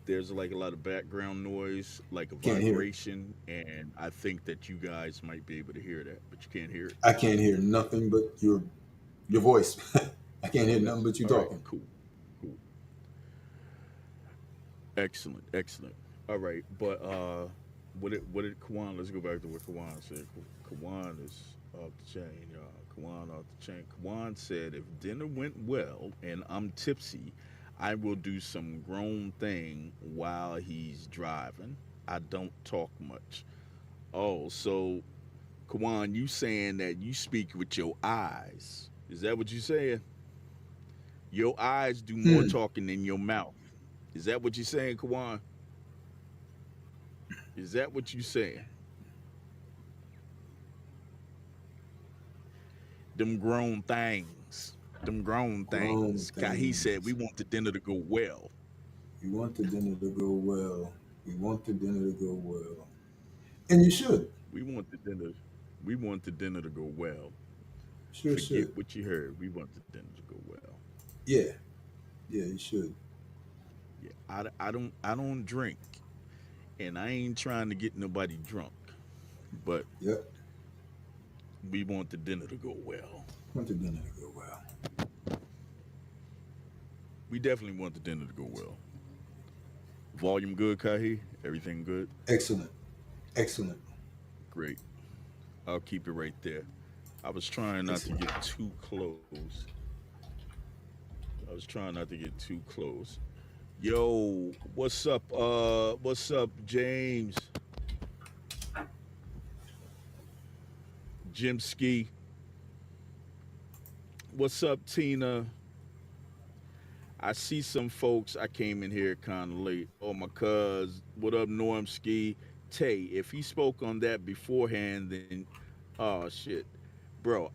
There's like a lot of background noise, like a can't hear it. vibration, and I think that you guys might be able to hear that, but you can't hear it. I can't hear nothing but your voice. I can't hear nothing That's but you all right. talking. Cool, cool, excellent, excellent. All right, but what did Kawan? Let's go back to what Kawan said. Kawan is off the chain, y'all. Kawan off the chain. Kawan said, if dinner went well and I'm tipsy, I will do some grown thing while he's driving. I don't talk much. Oh, so Kawan, you saying that you speak with your eyes? Is that what you saying? Your eyes do more Hmm. talking than your mouth. Is that what you saying, Kawan? Is that what you saying? Them grown things. Them grown Grown things. He said we things. want the dinner to go well. We want the dinner to go well. We want the dinner to go well. And you should. We want the dinner. We want the dinner to go well. Sure Forget should. what you heard. We want the dinner to go well. Yeah. Yeah, you should. Yeah, I don't drink, and I ain't trying to get nobody drunk. But Yep. we want the dinner to go well. Want the dinner to go well. We definitely want the dinner to go well. Volume good, Kahi? Everything good? Excellent. Excellent. Great. I'll keep it right there. I was trying not to Excellent. get too close. I was trying not to get too close. Yo, what's up, James? Jim Ski. What's up, Tina? I see some folks. I came in here kind of late. Oh, my cuz. What up, Norm Ski? Tay, if he spoke on that beforehand, then, oh, shit. Bro,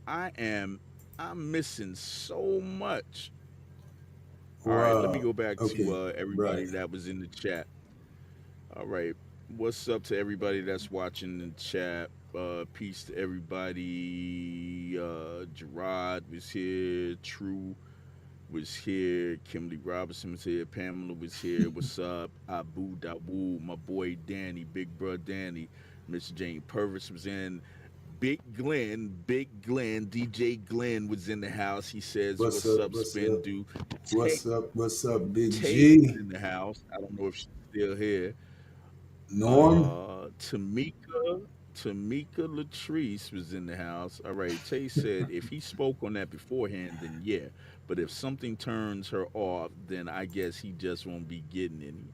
I'm missing so much. All right, let me Wow. go back to Okay. Right. everybody that was in the chat. All right, what's up to everybody that's watching the chat? Peace to everybody. Gerard was here. True was here. Kimberly Robinson was here. Pamela was here. What's up? Abu Dawood, my boy Danny, Big Bro Danny. Miss Jane Purvis was in. Big Glenn, DJ Glenn was in the house. He says, What's "What's up? up, What's Spin up? Do?" Tay, What's up? What's up, Big Tay was G? in the house. I don't know if she's still here. Norm? Tamika Latrice was in the house. All right, Tay said if he spoke on that beforehand, then yeah. But if something turns her off, then I guess he just won't be getting any.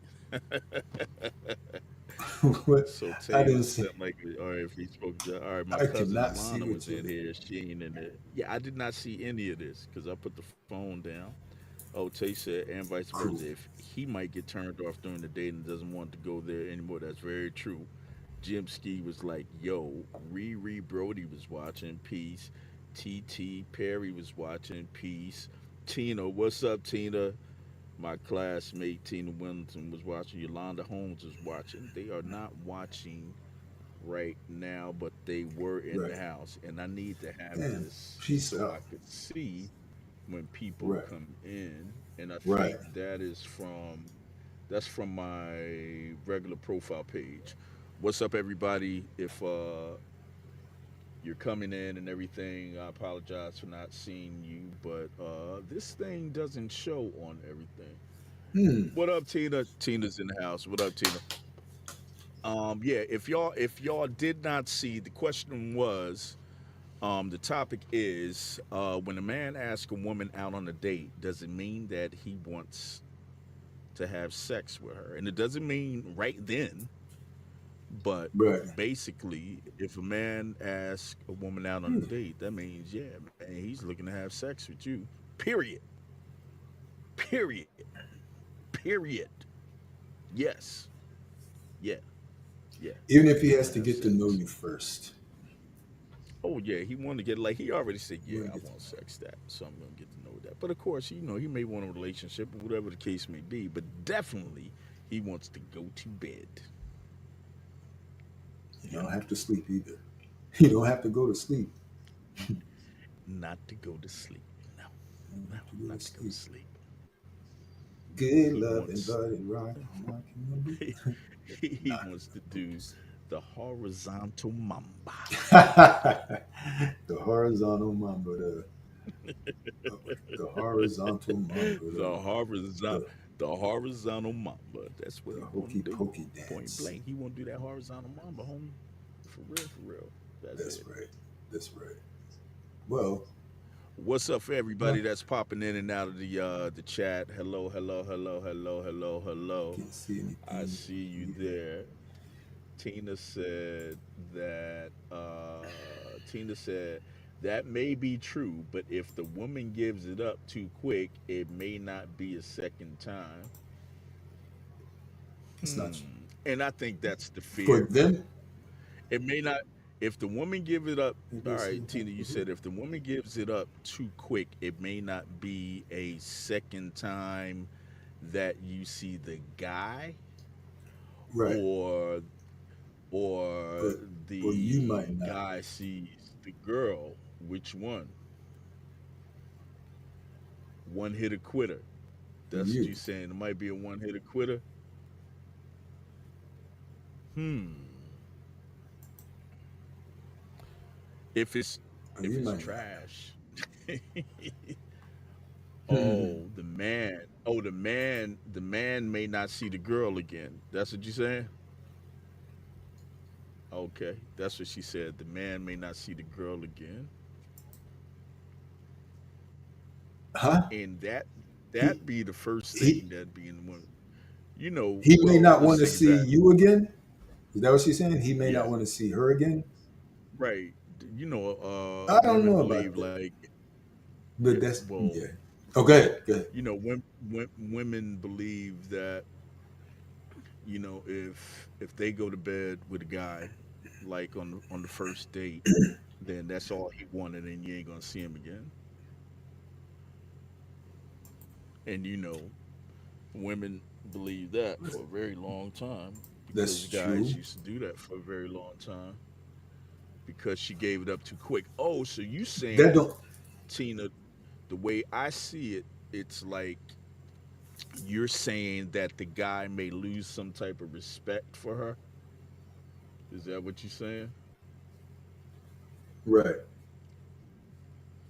What? So I Tay didn't was see. something like, all right, if he spoke, all right, my I cousin cannot see Alana what was you're in looking here. She ain't in there. Yeah, I did not see any of this because I put the phone down. Oh, Tay said, and vice cool. versa. If he might get turned off during the day and doesn't want to go there anymore, that's very true. Jim Ski was like, yo, Riri Brody was watching, peace. TT Perry was watching, peace. Tina, what's up, Tina? My classmate Tina Wellington was watching. Yolanda Holmes was watching. They are not watching right now, but they were in the Right. house. And I need to have And this peace so I out. could see when people Right. come in. And I Right. think that's from my regular profile page. What's up, everybody? If you're coming in and everything, I apologize for not seeing you, but this thing doesn't show on everything. Hmm. What up, Tina? Tina's in the house. What up, Tina? Yeah, if y'all did not see, the question was, the topic is, when a man asks a woman out on a date, does it mean that he wants to have sex with her? And it doesn't mean right then, But Right. basically, if a man asks a woman out on a Hmm. date, that means, yeah, man, he's looking to have sex with you. Period. Period. Period. Yes. Yeah. Yeah. Even if He's he looking has to to have get to know sex. you first. Oh yeah, he wanted to get like he already said, You yeah, want I to get want sex that, so I'm gonna get to know that. But of course, he may want a relationship or whatever the case may be. But definitely, he wants to go to bed. you You don't know, have to sleep either. You don't have to go to sleep. not to go to sleep. No, You don't no, have to go to not to go to sleep. sleep. Good He love and wants body rock, rocking the boot. he Not wants to go to do sleep. the horizontal mamba. The horizontal mamba, the horizontal mamba, the horizontal the, the horizontal mamba. That's what the he want hokey to do. pokey Point dance. blank, he want to do that horizontal mamba, homie. For real, for real. That's That's it. right. That's right. Well, What's up for uh, everybody that's popping in and out of the chat? Hello, hello, hello, hello, hello, hello. can't see I anything see you either. there. Tina said that Tina said that may be true, but if the woman gives it up too quick, it may not be a second time. It's not And I think that's the for fear. them. It may not if the woman give it up. Maybe All a right, second time Tina, for you who? said if the woman gives it up too quick, it may not be a second time that you see the guy Right. or or Or or you the might not. guy sees the girl. Which one? One hitter quitter. That's what You. you saying. It might be a one hitter quitter. Hmm. If it's Or if you it's might not. trash. Oh, the man. Oh, the man may not see the girl again. That's what you saying? Okay. That's what she said. The man may not see the girl again. Huh? And He that be the first he thing that be in one. You know, he may well, not let's want to say see that. you again. Is that what she's saying? He may Yeah, not want to see her again. right. You know, I don't women know about believe that, like but yeah, that's well, yeah. Oh, go ahead. Go ahead. you know, women believe that if they go to bed with a guy like on the first date, then that's all he wanted, and you ain't gonna see him again. And women believe that for a very long time That's because guys true. used to do that for a very long time because she gave it up too quick. Oh, so you That saying, don't. Tina, the way I see it, it's like you're saying that the guy may lose some type of respect for her. Is that what you're saying? Right.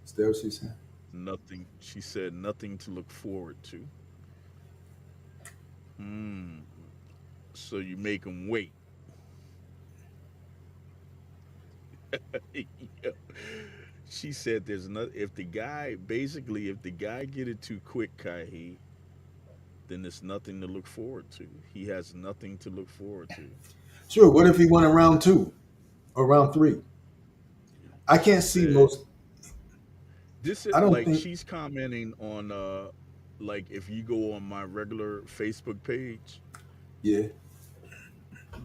Is that what she's saying? Nothing. She said nothing to look forward to. Mm. So you make him wait. Yeah. She said there's not if the guy basically if the guy get it too quick, Kaihi, then there's nothing to look forward to. He has nothing to look forward to. Sure. What if he went around two or round three? I She can't see said most. this is I don't like think. she's commenting on like if you go on my regular Facebook page, Yeah.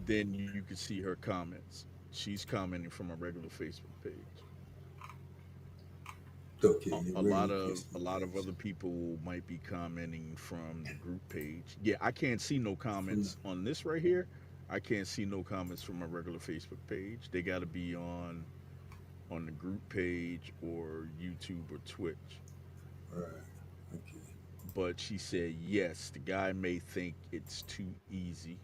then you can see her comments. She's commenting from a regular Facebook page. Okay. Your A lot regular of a Facebook lot of page. other people might be commenting from the group page. Yeah, I can't see no From the, comments on this right here. I can't see no comments from my regular Facebook page. They got to be on the group page or YouTube or Twitch. right. Okay. But she said yes, the guy may think it's too easy.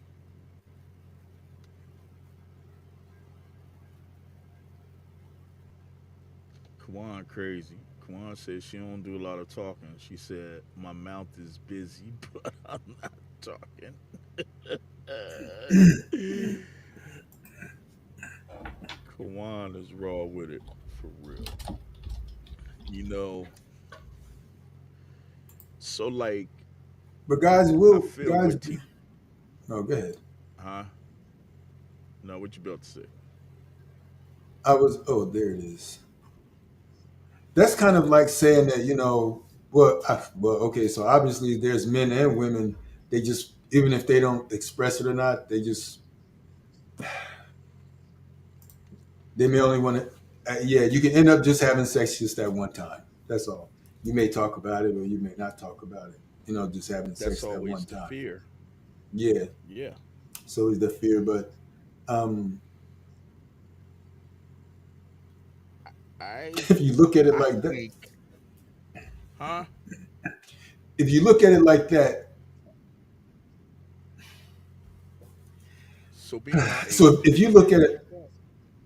Kwan crazy. Kwan said she don't do a lot of talking. She said my mouth is busy, but I'm not talking. Kawan is raw with it for real. You know, so like But guys I will feel guys. with T No, go ahead. huh? No, what you about to say? I was. Oh, there it is. That's kind of like saying that well, okay, so obviously there's men and women. They just, even if they don't express it or not, they may only want to. Yeah, you can end up just having sex just that one time. That's all. You may talk about it or you may not talk about it. Just having That's sex that one always the time. fear. Yeah. Yeah. So is the fear, but um, I if you look at it I like that, think, huh? if you look at it like that, So being our so age, if you yeah, look at go it, ahead. Go ahead.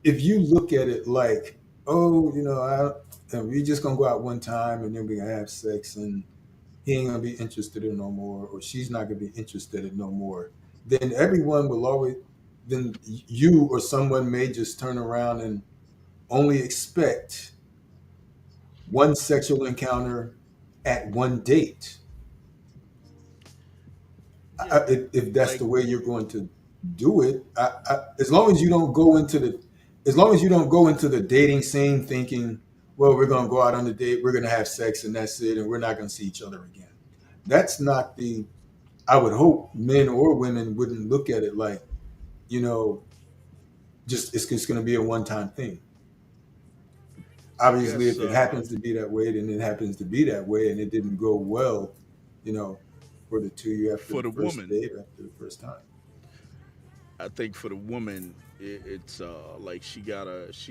if you look at it like, oh, and we just gonna go out one time and then we gonna have sex and he ain't gonna be interested in no more, or she's not gonna be interested in no more, then everyone will always, then you or someone may just turn around and only expect one sexual encounter at one date. Yeah, If that's like the way you're going to do it, as long as you don't go into as long as you don't go into the dating scene thinking, well, we're going to go out on a date, we're going to have sex, and that's it, and we're not going to see each other again. That's not the. I would hope men or women wouldn't look at it like, you know, just it's just going to be a one time thing. I Obviously, guess if it happens to be that way, then it happens to be that way, and it didn't go well, you know, for the two of you after for the the first woman, date, after the first time. I think for the woman, it's like she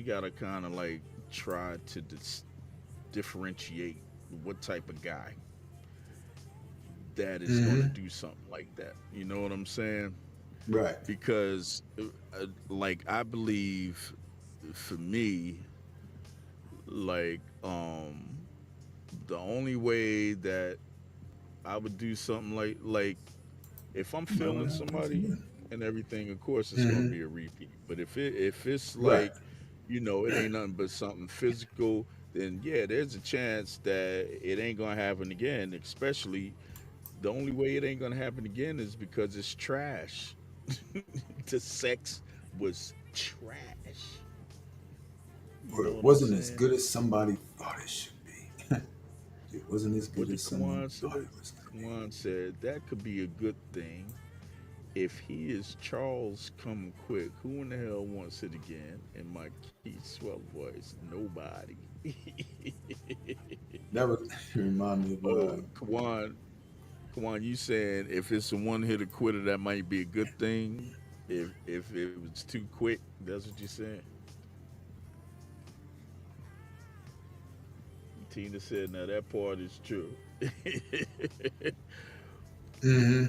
gotta kind of like try to differentiate what type of guy that is going to Hmm. do something like that. You know what I'm saying? Right. Because like I believe for me, like the only way that I would do something like if I'm Might want feeling to have this somebody again. and everything, of course it's gonna Hmm. be a repeat. But if it's Right. like, it ain't nothing but something physical, then yeah, there's a chance that it ain't gonna happen again. Especially the only way it ain't gonna happen again is because it's trash. The sex was trash. You Or know it what I'm wasn't as saying? good as somebody thought it should be. It wasn't as What good did as someone Kawan thought say? it was going to be. Kawan said that could be a good thing. If he is Charles come quick, who in the hell wants it again? In my key swell voice, nobody. That would remind me of Oh, Kawan, you saying if it's a one hitter quitter, that might be a good thing. If it was too quick, that's what you're saying. Tina said, "Now that part is true." Hmm.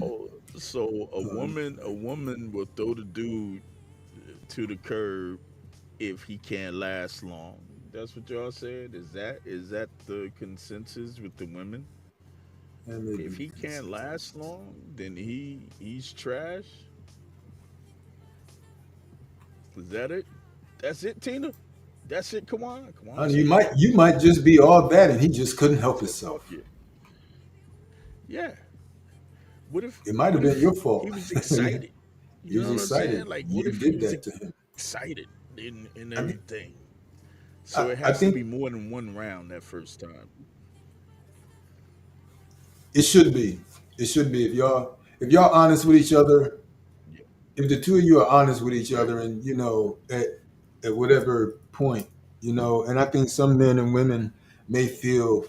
Oh, so a woman will throw the dude to the curb if he can't last long. That's what y'all said. Is that the consensus with the women? That may be If the he can't consensus. last long, then he's trash. Is that it? That's it, Tina. That's it. Come on, come on. Honey, Say yeah. you might just be all that, and he just couldn't He help said, "Fuck himself. yeah, yeah." What if It might what have been if your he fault. was he excited? You know was what I'm saying? excited. Like, what You if he did was that to him. excited and I mean, everything? So it I has to be think more than one round that first time. it should be. It should be if y'all honest with each other. Yeah, If the two of you are honest with each right. other, and at whatever point, and I think some men and women may feel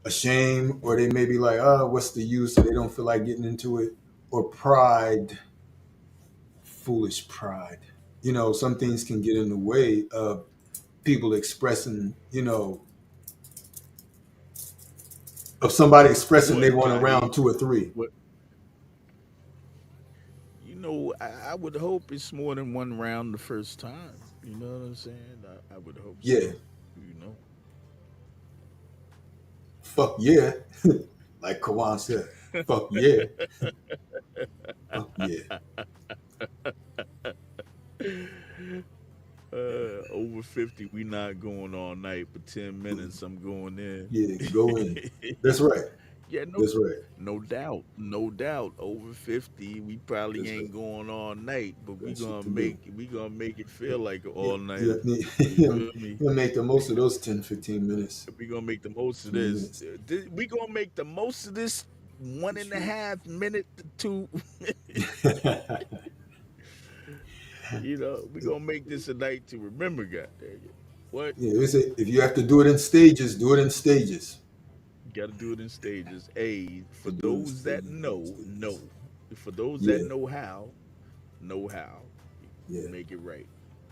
ashamed, or they may be like, oh, what's the use? So they don't feel like getting into it, or pride, foolish pride. Some things can get in the way of people expressing, of somebody expressing they What want a Kahi? round two or three. What I would hope it's more than one round the first time. You know what I'm saying? I would hope so. Yeah, You know. fuck yeah, like Kawan said, fuck yeah, fuck yeah, Over 50, we not going all night, but 10 minutes I'm going in. yeah, go in. That's right. Yeah, no, That's right. no doubt, no doubt. Over 50, we probably That's right. ain't going all night, but Got shit to do. we gonna make it feel like an Yeah, all nighter. you You feel me? you'll make the most of those 10, 15 minutes. We gonna make the most of 20 this. minutes. We gonna make the most of this one That's and a right. half minute to we gonna make this a night to remember. God dang it! What? Yeah, we say if you have to do it in stages, do it in stages. Got to do it in stages. A To for do it in those that stages, do it in know, know. stages. For those that Yeah, know how, know how. yeah, Make it right.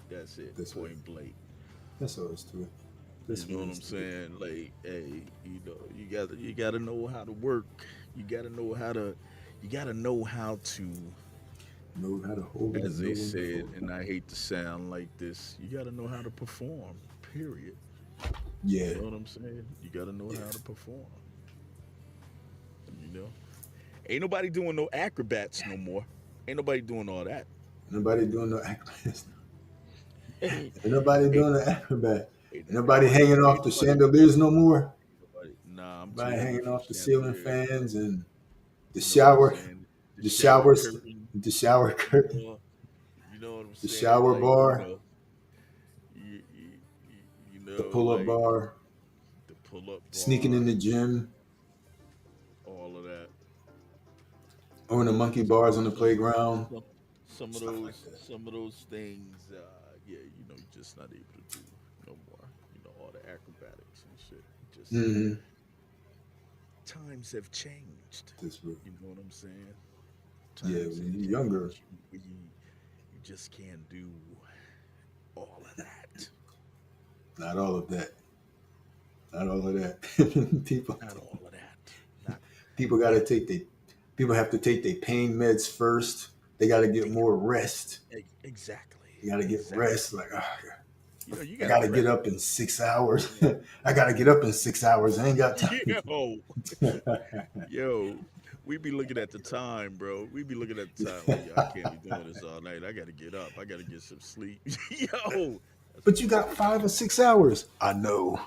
That's it. that's right. Point blank. That's all it's to it. You That's know what what it's I'm to it. saying? Like, hey, you gotta know how to work. You gotta know how to you gotta know how to, Know how to hold it as and know they when to said, fold it. and I hate to sound like this, you gotta know how to perform. Period. You Yeah, know what I'm saying? You gotta know yeah. how to perform. You know? Ain't nobody doing no acrobats no more. Ain't nobody doing all that. Nobody doing the acrobats. ain't, Ain't nobody ain't, doing the acrobat. ain't, Ain't nobody hanging off ain't the nobody, chandeliers no more. nah, I'm Nobody too old hanging for off the ceiling chandeliers. fans and the You know what I'm shower, saying? The the shower showers, curtain, the shower you curtain, know, you know what I'm the saying? shower Like, bar, the pull-up like bar, the pull-up sneaking in bar, the gym, all of that. or the monkey Some, bars on the some, playground, some, stuff like that. some of those things. Yeah, you're just not able to do no more. All the acrobatics and shit. Just Mm-hmm. times have changed. This way. You know what I'm saying? Yeah, Times when have you're younger, changed. You just can't do all of that. not all of that. Not all of that. people Not all of that. Not people got not to take they people have to take their pain meds first. They got to get they got more rest. exactly. You got to get Exactly. rest. Like, You I got to got to get rest. up in 6 hours. I got to get up in 6 hours. I ain't got time. Yo, yo, we be looking at the time, bro. We be looking at the time like, yo, I can't be doing this all night. I got to get up. I got to get some sleep. Yo, that's But what you we got think. 5 or 6 hours. I know.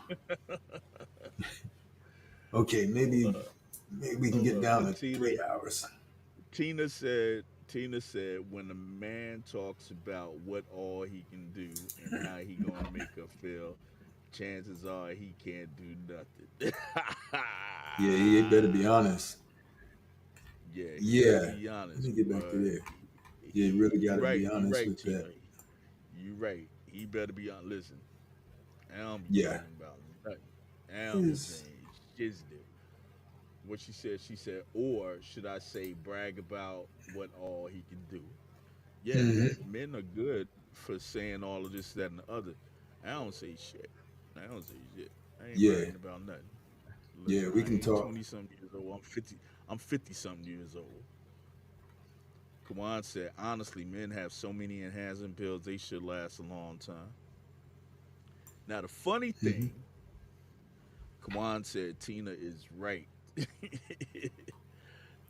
Okay, Hold maybe up. we can Hold get up. down But to 3 hours. Tina said when a man talks about what all he can do and how he gonna make her feel, chances are he can't do nothing. Yeah, he better be honest. Yeah, he better Yeah. be Let honest, me get back to boy. that. Yeah, you really got You to be right, you honest right, with that. Tina. You right. He better be on. Listen, I don't be Yeah. bragging about nothing. I don't be Is saying shiznit. What she said, or should I say, brag about what all he can do? Yeah, hmm men are good for saying all of this, that, and the other. I don't say shit. I don't say shit. I ain't Yeah. bragging about nothing. Yeah, Listen, we I can ain't talk. 20 something years old. I'm 50. I'm 50 something years old. Kawan said, honestly, men have so many enhancement pills, they should last a long time. Now, the funny hmm thing, Kawan said, Tina is right.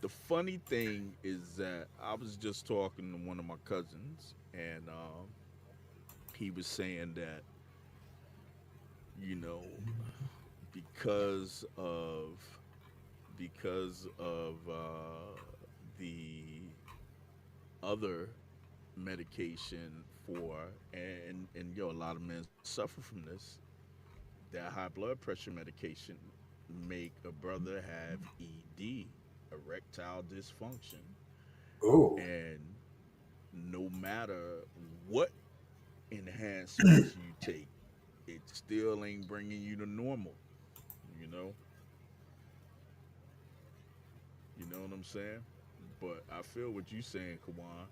The funny thing is that I was just talking to one of my cousins, and he was saying that, you know, because of the other medication for and yo, a lot of men suffer from this. That high blood pressure medication make a brother have ED, erectile dysfunction, Oh. and no matter what enhancements you take, it still ain't bringing you to normal. You know, you know what I'm saying. But I feel what you saying, Kawan.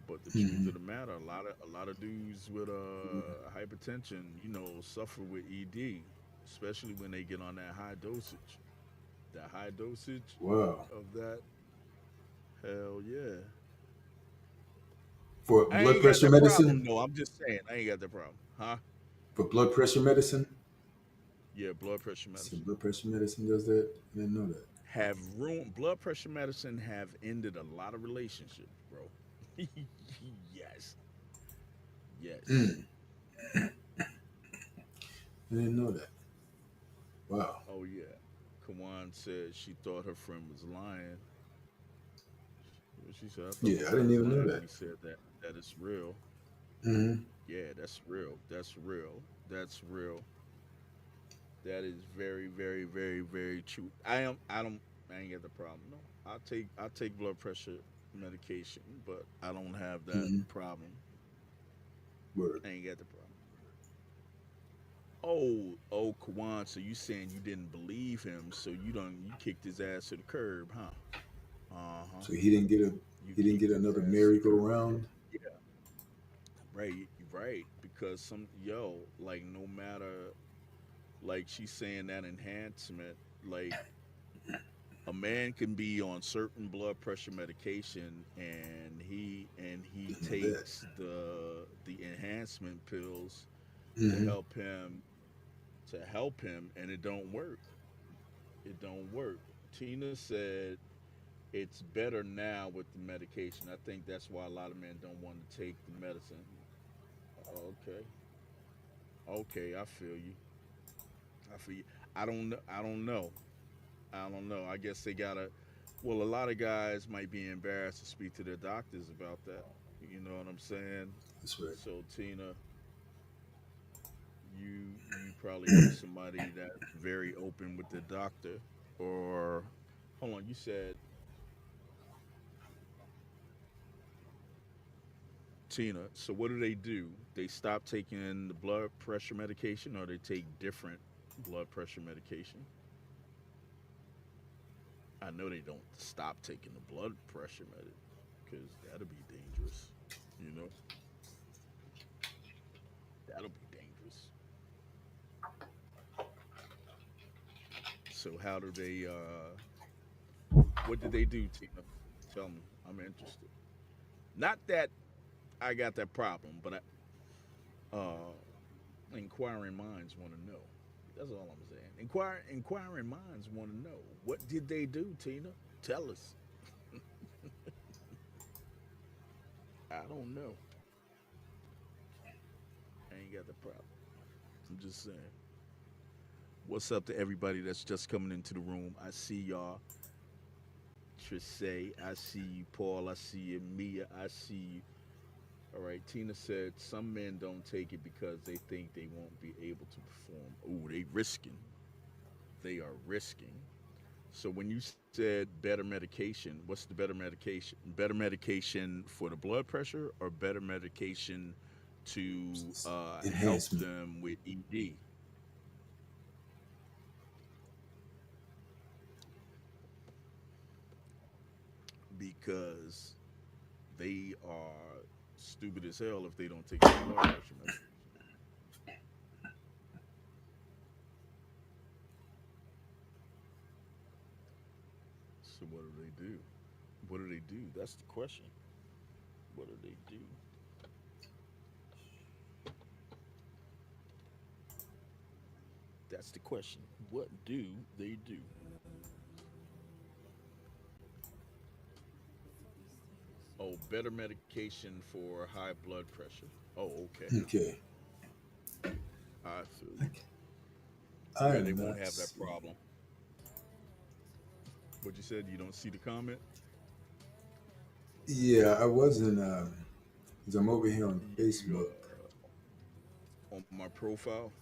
But the truth hmm of the matter, a lot of dudes with hypertension, suffer with ED, especially when they get on that high dosage. That high dosage Wow. of that, hell yeah. For I blood ain't got pressure that problem medicine? though. I'm just saying, I ain't got that problem, huh? For blood pressure medicine? Yeah, blood pressure So medicine blood pressure medicine does that? I didn't know that. have ruined. Blood pressure medicine have ended a lot of relationships, bro. Yes, yes. Mm, I didn't know that. Wow. Oh yeah. Kawan said she thought her friend was lying. She said, I thought my Yeah, I friend didn't was even know lying when that. he said that it's real. Hmm. Yeah, that's real. That's real. That's real. That is very, very, very, very true. I ain't got the problem. No. I take blood pressure medication, but I don't have that Hmm. problem. Word. I ain't got the problem. Oh, Kawan, so you saying you didn't believe him, so you kicked his ass to the curb, huh? Uh-huh. So he didn't get a You he didn't kicked get his another ass to the curb. merry-go-round. Yeah. Right, right. Because like no matter like she's saying that enhancement, like a man can be on certain blood pressure medication and he Didn't know that. takes the enhancement pills to Hmm. help him and it don't work. It don't work. Tina said it's better now with the medication. I think that's why a lot of men don't want to take the medicine. Okay. Okay, I feel you. I feel you. I don't know. I don't know. I don't know. I guess they gotta. Well, a lot of guys might be embarrassed to speak to their doctors about that. You know what I'm saying? That's right. So Tina, you probably know somebody that's very open with their doctor. Or hold on, you said Tina. So what do they do? They stop taking the blood pressure medication, or they take different blood pressure medication. I know they don't stop taking the blood pressure med because that'll be dangerous. You know, that'll be dangerous. So how do they? What did they do, Tina? Tell me. I'm interested. Not that I got that problem, but inquiring minds want to know. That's all I'm saying. Inquiring minds want to know. What did they do, Tina? Tell us. I don't know. I ain't got the problem. I'm just saying. What's up to everybody that's just coming into the room? I see y'all. Trissay, I see you. Paul, I see you. Mia, I see you. All right. Tina said some men don't take it because they think they won't be able to perform. Oh, they risking. They are risking. So when you said better medication, what's the better medication? Better medication for the blood pressure or better medication to help Enhancement. them with ED? Because they are stupid as hell if they don't take their blood pressure medication. So what do they do? What do they do? That's the question. What do they do? That's the question. What do they do? Oh, better medication for high blood pressure. Oh, okay. Okay. I feel you. I, I Yeah, they am won't not have that seeing. problem. What you said, you don't see the comment? Yeah, I wasn't. 'Cause I'm over here on You Facebook. on my profile?